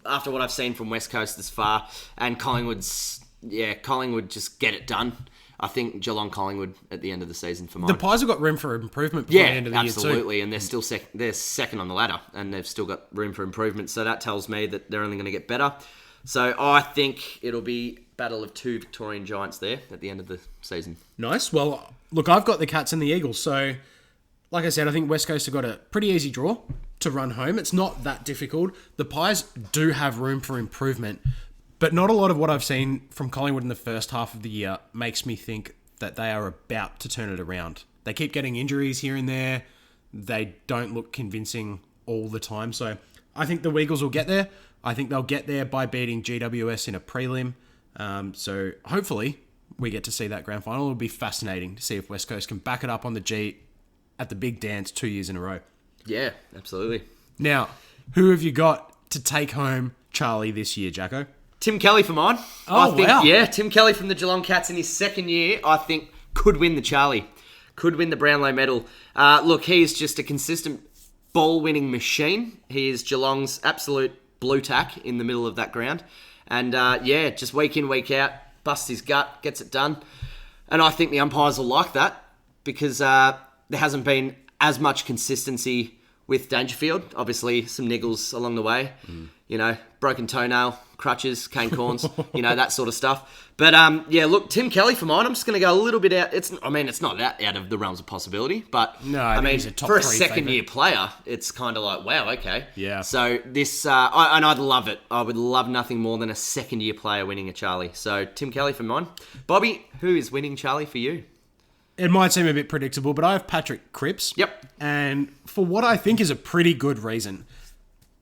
[SPEAKER 1] after what I've seen from West Coast this far, and Collingwood just get it done. I think Geelong Collingwood at the end of the season for mine.
[SPEAKER 2] The Pies have got room for improvement before the end of the year too.
[SPEAKER 1] Absolutely, and they're still they're second on the ladder, and they've still got room for improvement. So that tells me that they're only going to get better. So I think it'll be battle of two Victorian giants there at the end of the season.
[SPEAKER 2] Nice. Well, look, I've got the Cats and the Eagles. So, like I said, I think West Coast have got a pretty easy draw to run home. It's not that difficult. The Pies do have room for improvement. But not a lot of what I've seen from Collingwood in the first half of the year makes me think that they are about to turn it around. They keep getting injuries here and there. They don't look convincing all the time. So I think the Eagles will get there. I think they'll get there by beating GWS in a prelim. So hopefully we get to see that grand final. It'll be fascinating to see if West Coast can back it up on the G at the big dance 2 years in a row.
[SPEAKER 1] Yeah, absolutely.
[SPEAKER 2] Now, who have you got to take home Charlie this year, Jacko?
[SPEAKER 1] Tim Kelly for mine.
[SPEAKER 2] Oh,
[SPEAKER 1] I think,
[SPEAKER 2] wow.
[SPEAKER 1] Yeah, Tim Kelly from the Geelong Cats in his second year, I think, could win the Charlie. Could win the Brownlow medal. Look, he is just a consistent ball-winning machine. He is Geelong's absolute blue tack in the middle of that ground. And, just week in, week out, busts his gut, gets it done. And I think the umpires will like that because there hasn't been as much consistency with Dangerfield. Obviously, some niggles along the way. Broken toenail, crutches, cane corns, that sort of stuff. But, look, Tim Kelly for mine, I'm just going to go a little bit out. It's not that out of the realms of possibility, but,
[SPEAKER 2] No, I think he's a top
[SPEAKER 1] for a
[SPEAKER 2] 3
[SPEAKER 1] second-year player, it's kind of like, wow, okay.
[SPEAKER 2] Yeah.
[SPEAKER 1] So this, I'd love it. I would love nothing more than a second-year player winning a Charlie. So Tim Kelly for mine. Bobby, who is winning Charlie for you?
[SPEAKER 2] It might seem a bit predictable, but I have Patrick Crips.
[SPEAKER 1] Yep.
[SPEAKER 2] And for what I think is a pretty good reason.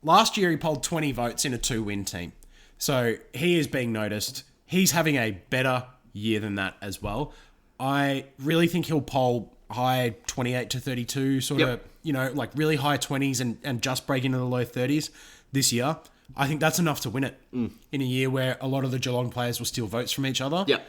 [SPEAKER 2] Last year, he polled 20 votes in a 2-win team. So he is being noticed. He's having a better year than that as well. I really think he'll poll high 28 to 32, sort of, like really high 20s and just break into the low 30s this year. I think that's enough to win it in a year where a lot of the Geelong players will steal votes from each other.
[SPEAKER 1] Yep.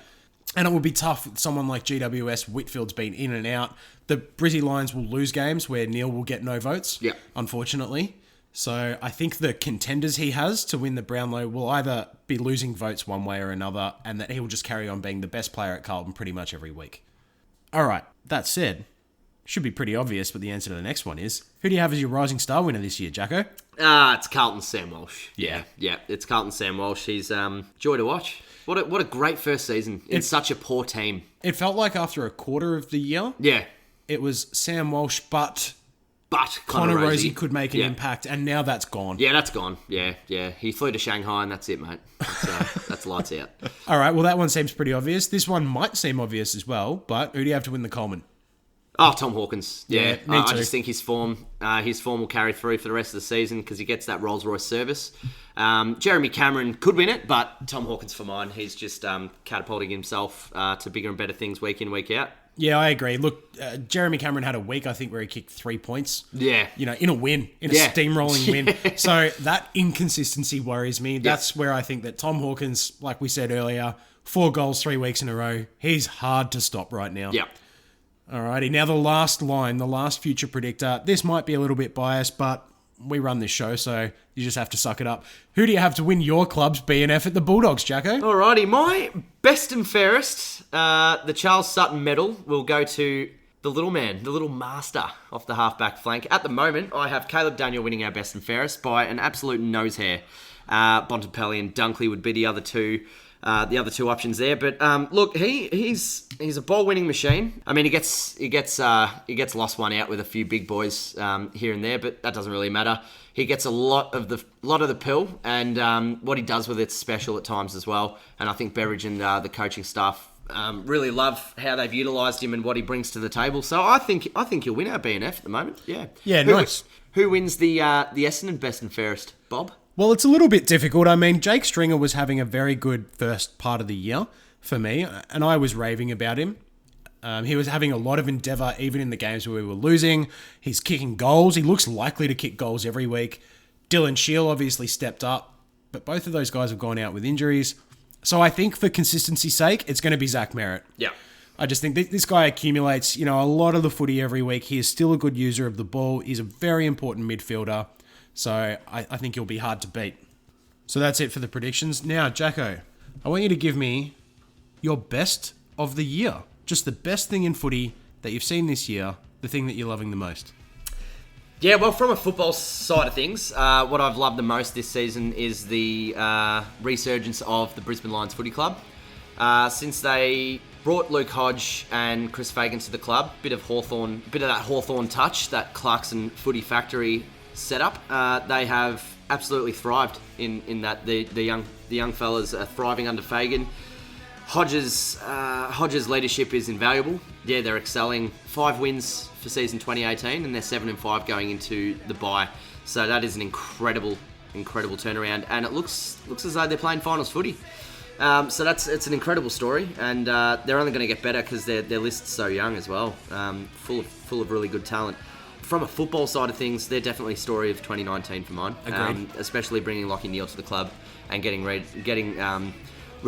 [SPEAKER 2] And it will be tough with someone like GWS. Whitfield's been in and out. The Brizzy Lions will lose games where Neil will get no votes, unfortunately. So I think the contenders he has to win the Brownlow will either be losing votes one way or another, and that he will just carry on being the best player at Carlton pretty much every week. All right, that said, should be pretty obvious, but the answer to the next one is, who do you have as your Rising Star winner this year, Jacko?
[SPEAKER 1] It's Carlton Sam Walsh.
[SPEAKER 2] Yeah.
[SPEAKER 1] Yeah, it's Carlton Sam Walsh. He's joy to watch. What a great first season in such a poor team.
[SPEAKER 2] It felt like after a quarter of the year,
[SPEAKER 1] Yeah.
[SPEAKER 2] it was Sam Walsh, but
[SPEAKER 1] Connor
[SPEAKER 2] Rosie could make an impact, and now that's gone.
[SPEAKER 1] Yeah, that's gone. Yeah. He flew to Shanghai, and that's it, mate. That's lights out.
[SPEAKER 2] All right, well, that one seems pretty obvious. This one might seem obvious as well, but who do you have to win the Coleman?
[SPEAKER 1] Oh, Tom Hawkins. Yeah,
[SPEAKER 2] me
[SPEAKER 1] I
[SPEAKER 2] too.
[SPEAKER 1] just think his form will carry through for the rest of the season because he gets that Rolls-Royce service. Jeremy Cameron could win it, but Tom Hawkins for mine. He's just catapulting himself to bigger and better things week in, week out.
[SPEAKER 2] Yeah, I agree. Look, Jeremy Cameron had a week, I think, where he kicked 3 points.
[SPEAKER 1] Yeah.
[SPEAKER 2] In a win, in a steamrolling win. So that inconsistency worries me. That's where I think that Tom Hawkins, like we said earlier, 4 goals 3 weeks in a row. He's hard to stop right now.
[SPEAKER 1] Yeah.
[SPEAKER 2] Alrighty, now the last line, the last future predictor. This might be a little bit biased, but we run this show, so you just have to suck it up. Who do you have to win your club's BNF at the Bulldogs, Jacko?
[SPEAKER 1] Alrighty, my best and fairest, the Charles Sutton medal will go to the little man, the little master off the halfback flank. At the moment, I have Caleb Daniel winning our best and fairest by an absolute nose hair. Bontempelli and Dunkley would be the other two options there. But look, he's a ball-winning machine. I mean, he gets lost one out with a few big boys here and there, but that doesn't really matter. He gets a lot of the pill, and what he does with it's special at times as well. And I think Beveridge and the coaching staff really love how they've utilised him and what he brings to the table. So I think he'll win our BNF at the moment. Yeah.
[SPEAKER 2] Yeah, nice.
[SPEAKER 1] Who wins the Essendon best and fairest? Bob?
[SPEAKER 2] Well, it's a little bit difficult. I mean, Jake Stringer was having a very good first part of the year for me, and I was raving about him. He was having a lot of endeavour, even in the games where we were losing. He's kicking goals. He looks likely to kick goals every week. Dylan Shield obviously stepped up, but both of those guys have gone out with injuries. So I think for consistency's sake, it's going to be Zach Merritt.
[SPEAKER 1] Yeah.
[SPEAKER 2] I just think this guy accumulates, a lot of the footy every week. He is still a good user of the ball. He's a very important midfielder. So I think he'll be hard to beat. So that's it for the predictions. Now, Jacko, I want you to give me your best of the year. Just the best thing in footy that you've seen this year, the thing that you're loving the most.
[SPEAKER 1] Yeah, well, from a football side of things, what I've loved the most this season is the resurgence of the Brisbane Lions Footy Club. Since they brought Luke Hodge and Chris Fagan to the club, bit of that Hawthorn touch, that Clarkson Footy Factory setup, they have absolutely thrived in that. The young fellas are thriving under Fagan. Hodge's leadership is invaluable. Yeah, they're excelling. 5 wins for season 2018, and they're 7-5 going into the bye. So that is an incredible turnaround, and it looks as though they're playing finals footy. So it's an incredible story, and they're only going to get better because their list's so young as well, full of really good talent. From a football side of things, they're definitely a story of 2019 for mine.
[SPEAKER 2] Agreed.
[SPEAKER 1] Especially bringing Lachie Neale to the club and getting rid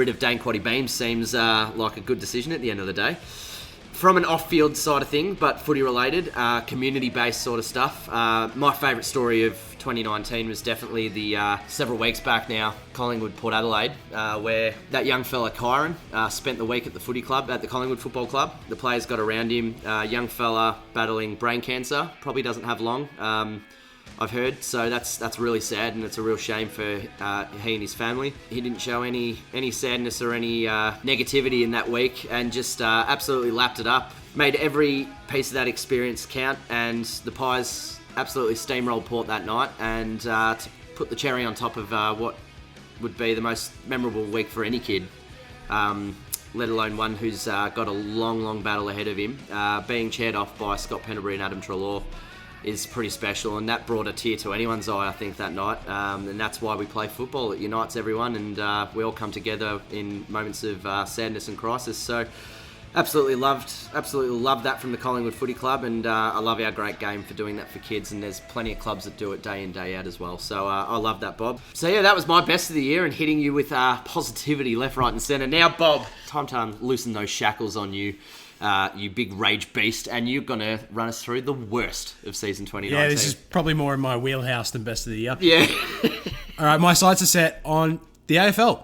[SPEAKER 1] of Dane Quaddy Beam seems like a good decision at the end of the day. From an off-field side of thing, but footy-related, community-based sort of stuff, my favourite story of 2019 was definitely the several weeks back now, Collingwood Port Adelaide, where that young fella Kyron spent the week at the footy club, at the Collingwood Football Club. The players got around him, young fella battling brain cancer, probably doesn't have long, I've heard, so that's really sad, and it's a real shame for he and his family. He didn't show any sadness or any negativity in that week, and just absolutely lapped it up. Made every piece of that experience count, and the Pies absolutely steamrolled Port that night, and to put the cherry on top of what would be the most memorable week for any kid, let alone one who's got a long battle ahead of him, being chaired off by Scott Penderbury and Adam Treloar is pretty special, and that brought a tear to anyone's eye, I think, that night. And that's why we play football. It unites everyone, and we all come together in moments of sadness and crisis. So absolutely loved that from the Collingwood Footy Club, and I love our great game for doing that for kids, and there's plenty of clubs that do it day in, day out as well. So I love that, Bob. So yeah, that was my best of the year, and hitting you with positivity left, right and centre. Now, Bob, time to loosen those shackles on you. you big rage beast, and you're going to run us through the worst of season 2019.
[SPEAKER 2] Yeah, this is probably more in my wheelhouse than best of the year.
[SPEAKER 1] Yeah.
[SPEAKER 2] All right, my sights are set on the AFL.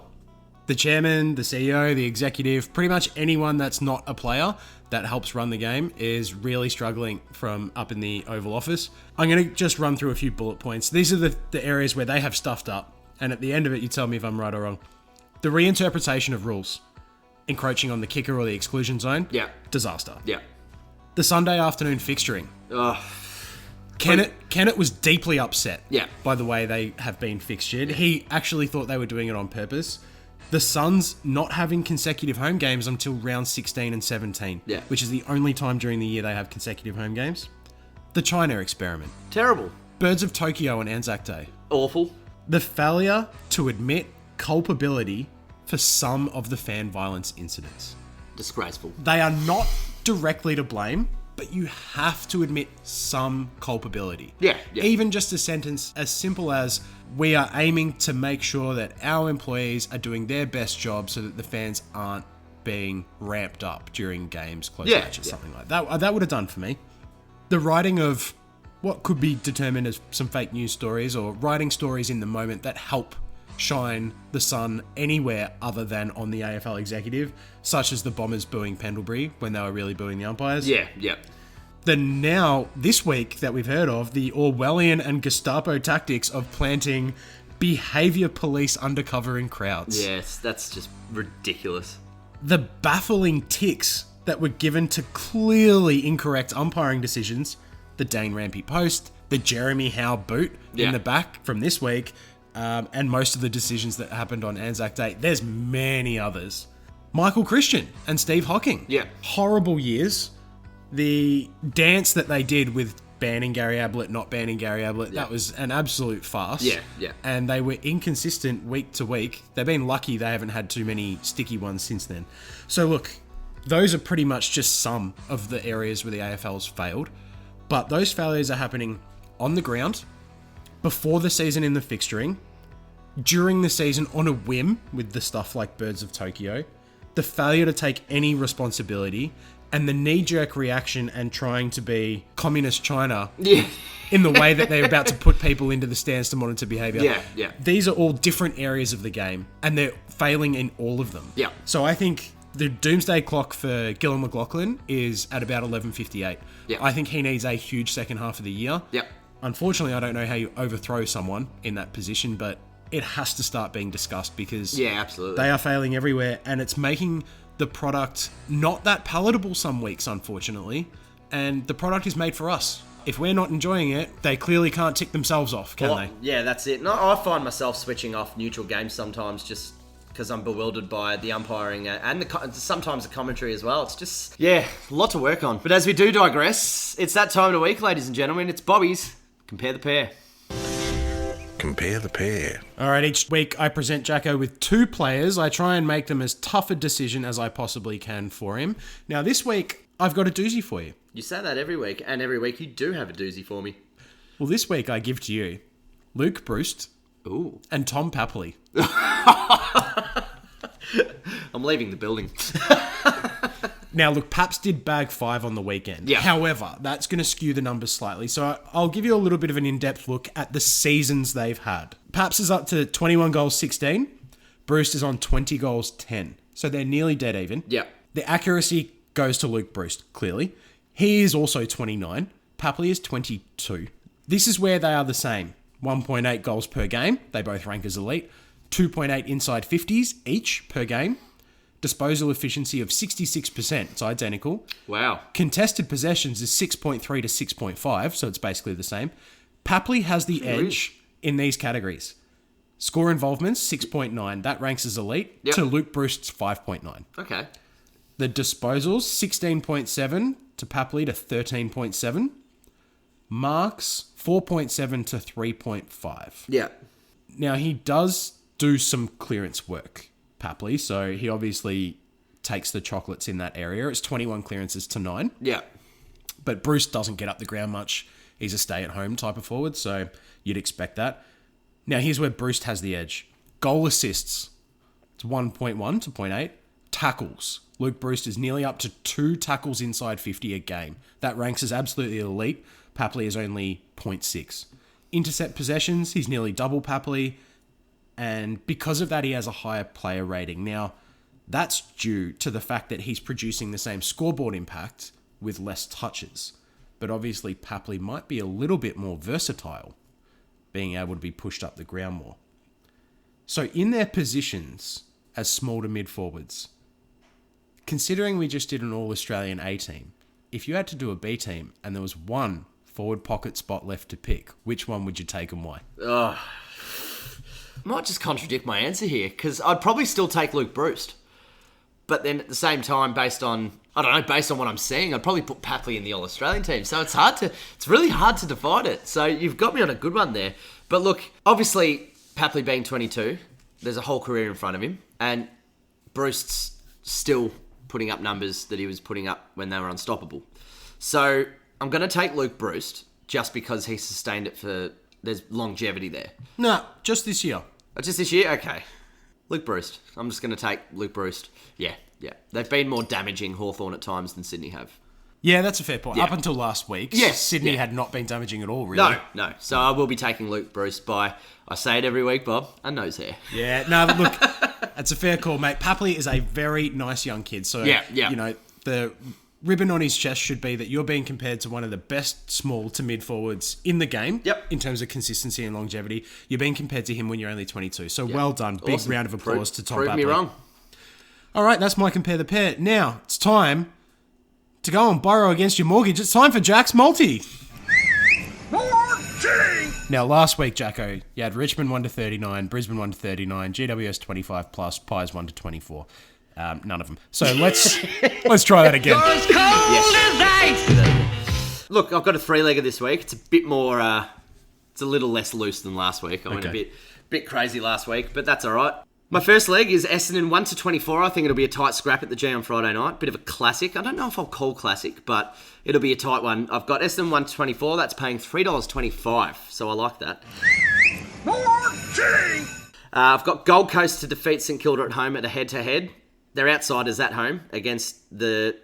[SPEAKER 2] The chairman, the CEO, the executive, pretty much anyone that's not a player that helps run the game is really struggling from up in the Oval Office. I'm going to just run through a few bullet points. These are the areas where they have stuffed up. And at the end of it, you tell me if I'm right or wrong. The reinterpretation of rules. Encroaching on the kicker or the exclusion zone.
[SPEAKER 1] Yeah.
[SPEAKER 2] Disaster.
[SPEAKER 1] Yeah.
[SPEAKER 2] The Sunday afternoon fixturing.
[SPEAKER 1] Ugh.
[SPEAKER 2] Kennett was deeply upset by the way they have been fixtured. He actually thought they were doing it on purpose. The Suns not having consecutive home games until round 16 and 17, which is the only time during the year they have consecutive home games. The China experiment.
[SPEAKER 1] Terrible.
[SPEAKER 2] Birds of Tokyo on Anzac Day.
[SPEAKER 1] Awful.
[SPEAKER 2] The failure to admit culpability for some of the fan violence incidents.
[SPEAKER 1] Disgraceful.
[SPEAKER 2] They are not directly to blame, but you have to admit some culpability.
[SPEAKER 1] Yeah.
[SPEAKER 2] Even just a sentence as simple as, we are aiming to make sure that our employees are doing their best job so that the fans aren't being ramped up during games, close matches, something like that. That would have done for me. The writing of what could be determined as some fake news stories, or writing stories in the moment that help shine the sun anywhere other than on the AFL executive, such as the Bombers booing Pendlebury when they were really booing the umpires.
[SPEAKER 1] Yeah.
[SPEAKER 2] This week that we've heard of, the Orwellian and Gestapo tactics of planting behaviour police undercover in crowds.
[SPEAKER 1] Yes, that's just ridiculous.
[SPEAKER 2] The baffling ticks that were given to clearly incorrect umpiring decisions, the Dane Rampy post, the Jeremy Howe boot in the back from this week, and most of the decisions that happened on Anzac Day. There's many others. Michael Christian and Steve Hocking.
[SPEAKER 1] Yeah.
[SPEAKER 2] Horrible years. The dance that they did with banning Gary Ablett, not banning Gary Ablett, that was an absolute farce.
[SPEAKER 1] Yeah.
[SPEAKER 2] And they were inconsistent week to week. They've been lucky they haven't had too many sticky ones since then. So look, those are pretty much just some of the areas where the AFL's failed. But those failures are happening on the ground, before the season in the fixturing, during the season on a whim with the stuff like Birds of Tokyo, the failure to take any responsibility, and the knee-jerk reaction and trying to be communist China in the way that they're about to put people into the stands to monitor behaviour.
[SPEAKER 1] Yeah.
[SPEAKER 2] These are all different areas of the game, and they're failing in all of them.
[SPEAKER 1] Yeah.
[SPEAKER 2] So I think the doomsday clock for Gillon McLaughlin is at about 11:58.
[SPEAKER 1] Yeah.
[SPEAKER 2] I think he needs a huge second half of the year.
[SPEAKER 1] Yeah.
[SPEAKER 2] Unfortunately, I don't know how you overthrow someone in that position, but it has to start being discussed because
[SPEAKER 1] absolutely.
[SPEAKER 2] they are failing everywhere, and it's making the product not that palatable some weeks, unfortunately. And the product is made for us. If we're not enjoying it, they clearly can't tick themselves off, can they?
[SPEAKER 1] Yeah, that's it. No, I find myself switching off neutral games sometimes just because I'm bewildered by the umpiring and sometimes the commentary as well. It's just, a lot to work on. But as we do digress, it's that time of the week, ladies and gentlemen. It's Bobby's Compare the Pair.
[SPEAKER 3] Compare the pair.
[SPEAKER 2] All right, each week I present Jacko with two players. I try and make them as tough a decision as I possibly can for him. Now, this week, I've got a doozy for you.
[SPEAKER 1] You say that every week, and every week you do have a doozy for me.
[SPEAKER 2] Well, this week I give to you Luke Breust and Tom Papley.
[SPEAKER 1] I'm leaving the building.
[SPEAKER 2] Now, look, Paps did bag 5 on the weekend.
[SPEAKER 1] Yeah.
[SPEAKER 2] However, that's going to skew the numbers slightly. So I'll give you a little bit of an in-depth look at the seasons they've had. Paps is up to 21 goals, 16. Breust is on 20 goals, 10. So they're nearly dead even.
[SPEAKER 1] Yeah.
[SPEAKER 2] The accuracy goes to Luke Breust, clearly. He is also 29. Papley is 22. This is where they are the same. 1.8 goals per game. They both rank as elite. 2.8 inside 50s each per game. Disposal efficiency of 66%. It's identical.
[SPEAKER 1] Wow.
[SPEAKER 2] Contested possessions is 6.3 to 6.5, so it's basically the same. Papley has the edge in these categories. Score involvements, 6.9. That ranks as elite to Luke Breust's 5.9.
[SPEAKER 1] Okay.
[SPEAKER 2] The disposals, 16.7 to Papley to 13.7. Marks, 4.7 to 3.5.
[SPEAKER 1] Yeah.
[SPEAKER 2] Now, he does do some clearance work, Papley, so he obviously takes the chocolates in that area. It's 21 clearances to 9.
[SPEAKER 1] Yeah.
[SPEAKER 2] But Breust doesn't get up the ground much. He's a stay-at-home type of forward, so you'd expect that. Now, here's where Breust has the edge. Goal assists, it's 1.1 to 0.8. tackles, Luke Breust is nearly up to 2 tackles inside 50 a game. That ranks as absolutely elite. Papley is only 0.6. Intercept possessions, he's nearly double Papley. And because of that, he has a higher player rating. Now, that's due to the fact that he's producing the same scoreboard impact with less touches. But obviously, Papley might be a little bit more versatile, being able to be pushed up the ground more. So in their positions as small to mid forwards, considering we just did an All-Australian A team, if you had to do a B team and there was one forward pocket spot left to pick, which one would you take and why?
[SPEAKER 1] I might just contradict my answer here, because I'd probably still take Luke Breust. But then at the same time, based on what I'm seeing, I'd probably put Papley in the All-Australian team. So it's really hard to divide it. So you've got me on a good one there. But look, obviously, Papley being 22, there's a whole career in front of him. And Breust's still putting up numbers that he was putting up when they were unstoppable. So I'm going to take Luke Breust just because he sustained it there's longevity there.
[SPEAKER 2] No, just this year.
[SPEAKER 1] Oh, just this year? Okay. Luke Breust. I'm just going to take Luke Breust. Yeah. They've been more damaging Hawthorn at times than Sydney have.
[SPEAKER 2] Yeah, that's a fair point.
[SPEAKER 1] Yeah.
[SPEAKER 2] Up until last week,
[SPEAKER 1] Yes,
[SPEAKER 2] Sydney
[SPEAKER 1] yeah.
[SPEAKER 2] had not been damaging at all, really.
[SPEAKER 1] No. So I will be taking Luke Breust by, I say it every week, Bob, a nose hair.
[SPEAKER 2] Yeah, no, look, that's a fair call, mate. Papley is a very nice young kid. So,
[SPEAKER 1] Yeah.
[SPEAKER 2] you know, the ribbon on his chest should be that you're being compared to one of the best small to mid forwards in the game.
[SPEAKER 1] Yep.
[SPEAKER 2] In terms of consistency and longevity. You're being compared to him when you're only 22. So well done. Big
[SPEAKER 1] Awesome.
[SPEAKER 2] round of applause to Tom
[SPEAKER 1] Prove
[SPEAKER 2] Papley.
[SPEAKER 1] me wrong.
[SPEAKER 2] All right, that's my compare the pair. Now, it's time to go and borrow against your mortgage. It's time for Jack's Multi. Now, last week, Jacko, you had Richmond 1 to 39, Brisbane 1 to 39, GWS 25 plus, Pies 1 to 24. None of them. So let's try that again.
[SPEAKER 7] You're as cold as ice.
[SPEAKER 1] Look, I've got a 3-legger this week. It's a bit more, it's a little less loose than last week. I went a bit crazy last week, but that's all right. My first leg is Essendon 1 to 24. I think it'll be a tight scrap at the G on Friday night. Bit of a classic. I don't know if I'll call classic, but it'll be a tight one. I've got Essendon 1 to 24. That's paying $3.25, so I like that. I've got Gold Coast to defeat St Kilda at home at a head-to-head. They're outsiders at home against the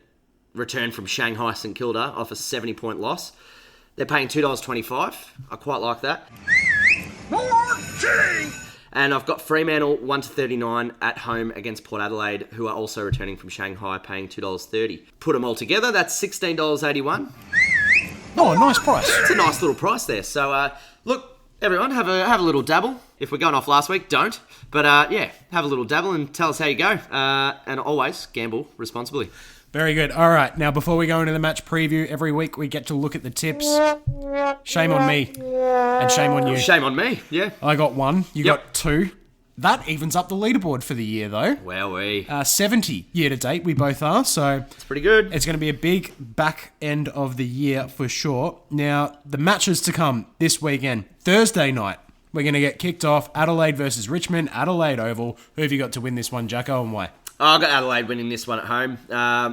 [SPEAKER 1] return from Shanghai St Kilda off a 70-point loss. They're paying $2.25. I quite like that. And I've got Fremantle 1 to 39 at home against Port Adelaide, who are also returning from Shanghai, paying $2.30. Put them all together, that's $16.81.
[SPEAKER 2] Oh, nice price.
[SPEAKER 1] It's a nice little price there. So, look, everyone, have a little dabble. If we're going off last week, don't. But, have a little dabble and tell us how you go. And always, gamble responsibly.
[SPEAKER 2] Very good. All right. Now, before we go into the match preview, every week we get to look at the tips. Shame on me. And shame on you.
[SPEAKER 1] Shame on me, yeah.
[SPEAKER 2] I got 1. You
[SPEAKER 1] Yep.
[SPEAKER 2] got 2. That evens up the leaderboard for the year, though.
[SPEAKER 1] Wowee.
[SPEAKER 2] 70 year to date, we both are. So
[SPEAKER 1] It's pretty good.
[SPEAKER 2] it's going to be a big back end of the year for sure. Now, the matches to come this weekend. Thursday night, we're going to get kicked off. Adelaide versus Richmond, Adelaide Oval. Who have you got to win this one, Jacko, and why?
[SPEAKER 1] I've got Adelaide winning this one at home.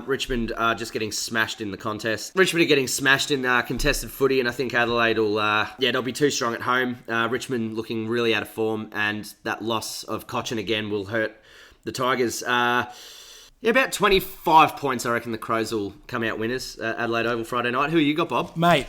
[SPEAKER 1] Richmond are just getting smashed in the contest. Richmond are getting smashed in contested footy, and I think Adelaide will, they'll be too strong at home. Richmond looking really out of form, and that loss of Cochin again will hurt the Tigers. About 25 points, I reckon the Crows will come out winners at Adelaide Oval Friday night. Who you got, Bob?
[SPEAKER 2] Mate,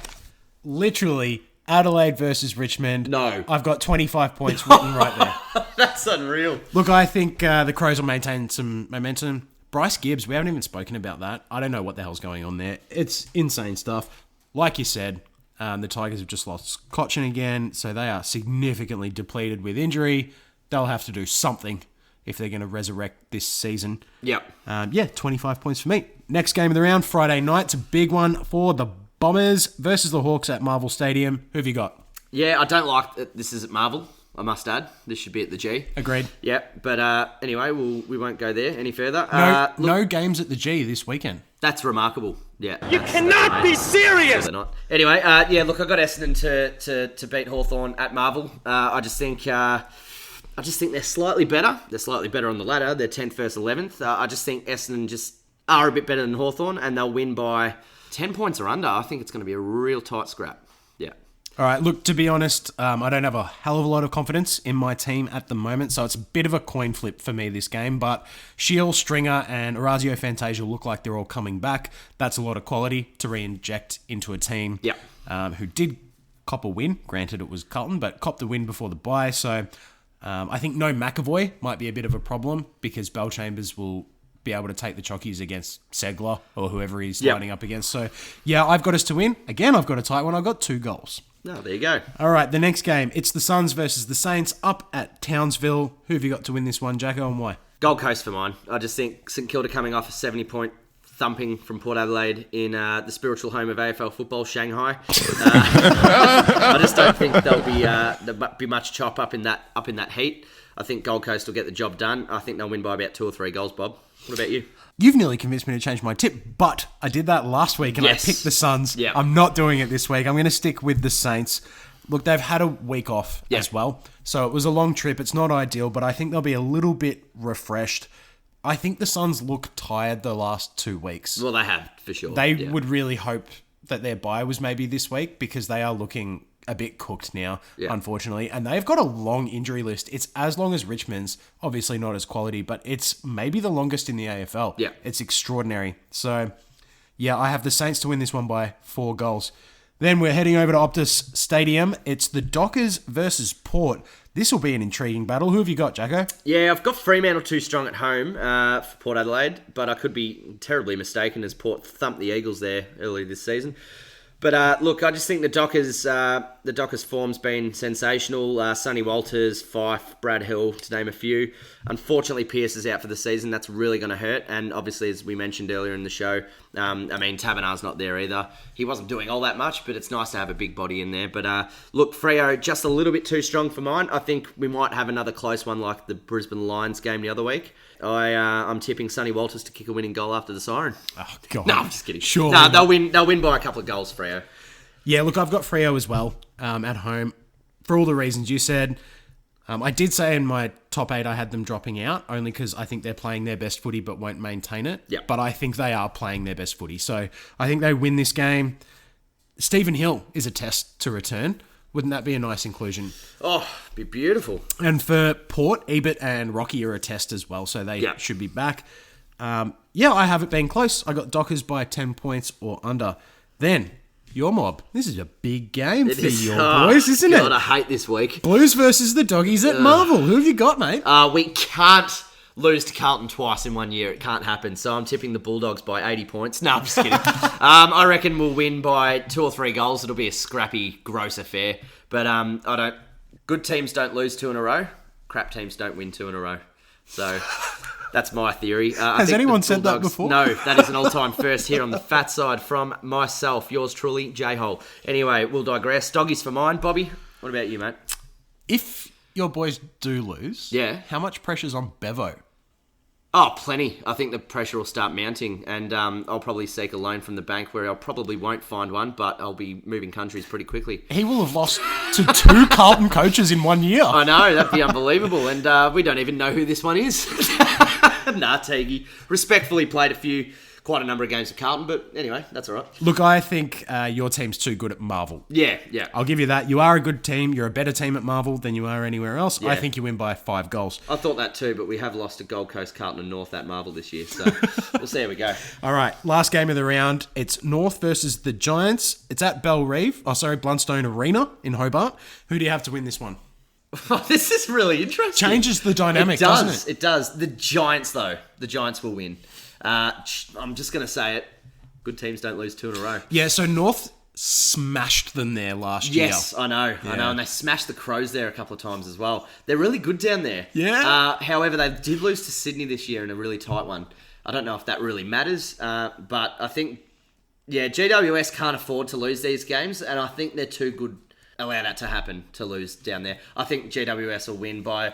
[SPEAKER 2] literally Adelaide versus Richmond.
[SPEAKER 1] No.
[SPEAKER 2] I've got 25 points written right there.
[SPEAKER 1] That's unreal.
[SPEAKER 2] Look, I think the Crows will maintain some momentum. Bryce Gibbs, we haven't even spoken about that. I don't know what the hell's going on there. It's insane stuff. Like you said, the Tigers have just lost Cochin again, so they are significantly depleted with injury. They'll have to do something if they're going to resurrect this season.
[SPEAKER 1] Yep.
[SPEAKER 2] 25 points for me. Next game of the round, Friday night. It's a big one for the Bombers versus the Hawks at Marvel Stadium. Who have you got?
[SPEAKER 1] Yeah, I don't like that this is at Marvel, I must add. This should be at the G.
[SPEAKER 2] Agreed.
[SPEAKER 1] Yeah, but anyway, we won't go there any further.
[SPEAKER 2] No games at the G this weekend.
[SPEAKER 1] That's remarkable. Yeah.
[SPEAKER 5] You cannot be serious!
[SPEAKER 1] They're not. Anyway, look, I got Essendon to beat Hawthorn at Marvel. I just think they're slightly better. They're slightly better on the ladder. They're 10th versus 11th. I just think Essendon just are a bit better than Hawthorn, and they'll win by 10 points or under. I think it's going to be a real tight scrap. Yeah.
[SPEAKER 2] All right, look, to be honest, I don't have a hell of a lot of confidence in my team at the moment, so it's a bit of a coin flip for me this game, but Shiel, Stringer, and Orazio Fantasia look like they're all coming back. That's a lot of quality to re-inject into a team who did cop a win. Granted, it was Carlton, but copped the win before the bye, so I think no McAvoy might be a bit of a problem because Bellchambers will be able to take the chockies against Segler or whoever he's lining up against. So, yeah, I've got us to win. Again, I've got a tight one. I've got 2 goals.
[SPEAKER 1] Oh, there you go.
[SPEAKER 2] All right, the next game. It's the Suns versus the Saints up at Townsville. Who have you got to win this one, Jacko, and why?
[SPEAKER 1] Gold Coast for mine. I just think St Kilda coming off a 70-point thumping from Port Adelaide in the spiritual home of AFL football, Shanghai. I just don't think there'll be much chop up in that heat. I think Gold Coast will get the job done. I think they'll win by about 2 or 3 goals, Bob. What about you?
[SPEAKER 2] You've nearly convinced me to change my tip, but I did that last week and I picked the Suns.
[SPEAKER 1] Yep.
[SPEAKER 2] I'm not doing it this week. I'm going to stick with the Saints. Look, they've had a week off as well, so it was a long trip. It's not ideal, but I think they'll be a little bit refreshed. I think the Suns look tired the last 2 weeks.
[SPEAKER 1] Well, they have, for sure.
[SPEAKER 2] They would really hope that their bye was maybe this week because they are looking a bit cooked now, unfortunately. And they've got a long injury list. It's as long as Richmond's, obviously not as quality, but it's maybe the longest in the AFL.
[SPEAKER 1] Yeah.
[SPEAKER 2] It's extraordinary. So, yeah, I have the Saints to win this one by 4 goals. Then we're heading over to Optus Stadium. It's the Dockers versus Port. This will be an intriguing battle. Who have you got, Jacko?
[SPEAKER 1] Yeah, I've got Fremantle too strong at home for Port Adelaide, but I could be terribly mistaken as Port thumped the Eagles there earlier this season. But look, I just think the Dockers' form's been sensational. Sonny Walters, Fife, Brad Hill, to name a few. Unfortunately, Pearce is out for the season. That's really going to hurt. And obviously, as we mentioned earlier in the show, Tabernar's not there either. He wasn't doing all that much, but it's nice to have a big body in there. But look, Freo, just a little bit too strong for mine. I think we might have another close one like the Brisbane Lions game the other week. I'm tipping Sonny Walters to kick a winning goal after the siren.
[SPEAKER 2] Oh, God.
[SPEAKER 1] No, I'm just kidding.
[SPEAKER 2] Sure.
[SPEAKER 1] No, they'll win by a couple of goals, Freo.
[SPEAKER 2] Yeah, look, I've got Freo as well at home for all the reasons you said. I did say in my top 8 I had them dropping out, only because I think they're playing their best footy but won't maintain it.
[SPEAKER 1] Yep.
[SPEAKER 2] But I think they are playing their best footy. So I think they win this game. Stephen Hill is a test to return. Wouldn't that be a nice inclusion?
[SPEAKER 1] Oh, be beautiful.
[SPEAKER 2] And for Port, Ebert and Rocky are a test as well, so they should be back. I have it being close. I got Dockers by 10 points or under. Then, your mob. This is a big game for your boys, isn't it?
[SPEAKER 1] I hate this week.
[SPEAKER 2] Blues versus the Doggies at Marvel. Who have you got, mate?
[SPEAKER 1] We can't lose to Carlton twice in 1 year. It can't happen. So I'm tipping the Bulldogs by 80 points. No, I'm just kidding. I reckon we'll win by 2 or 3 goals. It'll be a scrappy, gross affair. But good teams don't lose 2 in a row. Crap teams don't win 2 in a row. So that's my theory.
[SPEAKER 2] Has anyone said that before?
[SPEAKER 1] No, that is an all-time first here on the Fatside from myself, yours truly, J-Hole. Anyway, we'll digress. Doggies for mine. Bobby, what about you, mate?
[SPEAKER 2] If your boys do lose, how much pressure's on Bevo?
[SPEAKER 1] Oh, plenty. I think the pressure will start mounting, and I'll probably seek a loan from the bank where I probably won't find one, but I'll be moving countries pretty quickly.
[SPEAKER 2] He will have lost to 2 Carlton coaches in 1 year.
[SPEAKER 1] I know, that'd be unbelievable, and we don't even know who this one is. Nah, Teggy. Respectfully played quite a number of games of Carlton, but anyway, that's all right.
[SPEAKER 2] Look, I think your team's too good at Marvel.
[SPEAKER 1] Yeah.
[SPEAKER 2] I'll give you that. You are a good team. You're a better team at Marvel than you are anywhere else.
[SPEAKER 1] Yeah.
[SPEAKER 2] I think you win by 5 goals.
[SPEAKER 1] I thought that too, but we have lost to Gold Coast, Carlton and North at Marvel this year, so we'll see how we go.
[SPEAKER 2] All right, last game of the round. It's North versus the Giants. It's at Blundstone Arena in Hobart. Who do you have to win this one?
[SPEAKER 1] This is really interesting.
[SPEAKER 2] Changes the dynamic, doesn't it?
[SPEAKER 1] It does. The Giants, though. The Giants will win. I'm just going to say it. Good teams don't lose 2 in a row.
[SPEAKER 2] Yeah, so North smashed them there last year.
[SPEAKER 1] Yes, I know. And they smashed the Crows there a couple of times as well. They're really good down there.
[SPEAKER 2] Yeah.
[SPEAKER 1] However, they did lose to Sydney this year in a really tight one. I don't know if that really matters, but I think, GWS can't afford to lose these games, and I think they're too good. Allow that to happen, to lose down there. I think GWS will win by...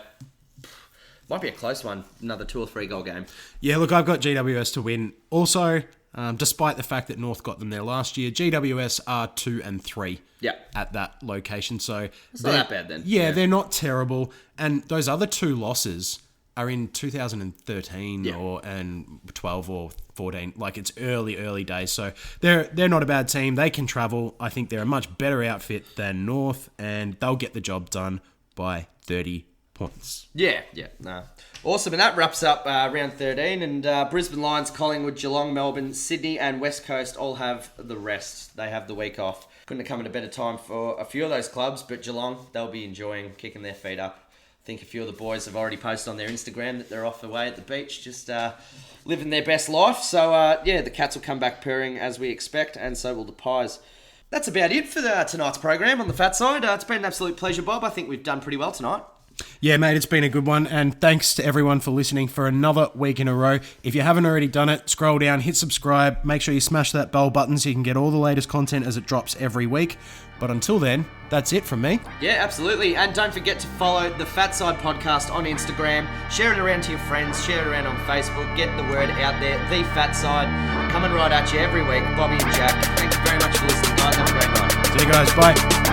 [SPEAKER 1] Might be a close one. Another 2 or 3 goal game.
[SPEAKER 2] Yeah, look, I've got GWS to win. Also, despite the fact that North got them there last year, GWS are 2 and 3 at that location. So
[SPEAKER 1] it's not that bad then.
[SPEAKER 2] Yeah, they're not terrible. And those other 2 losses are in 2013 and 12 or 14. Like, it's early days. So they're not a bad team. They can travel. I think they're a much better outfit than North, and they'll get the job done by 30 points.
[SPEAKER 1] Yeah. No. Awesome. And that wraps up round 13. And Brisbane Lions, Collingwood, Geelong, Melbourne, Sydney and West Coast all have the rest. They have the week off. Couldn't have come at a better time for a few of those clubs, but Geelong, they'll be enjoying kicking their feet up. I think a few of the boys have already posted on their Instagram that they're off away at the beach, just living their best life. So, the Cats will come back purring as we expect, and so will the Pies. That's about it for tonight's program on the Fat Side. It's been an absolute pleasure, Bob. I think we've done pretty well tonight.
[SPEAKER 2] Yeah, mate, it's been a good one, and thanks to everyone for listening for another week in a row. If you haven't already done it, scroll down, hit subscribe, make sure you smash that bell button so you can get all the latest content as it drops every week. But until then, that's it from me.
[SPEAKER 1] Yeah, absolutely. And don't forget to follow the Fatside podcast on Instagram. Share it around to your friends. Share it around on Facebook. Get the word out there. The Fatside. Coming right at you every week. Bobby and Jack. Thank you very much for listening, guys. Have a great night.
[SPEAKER 2] See you guys. Bye.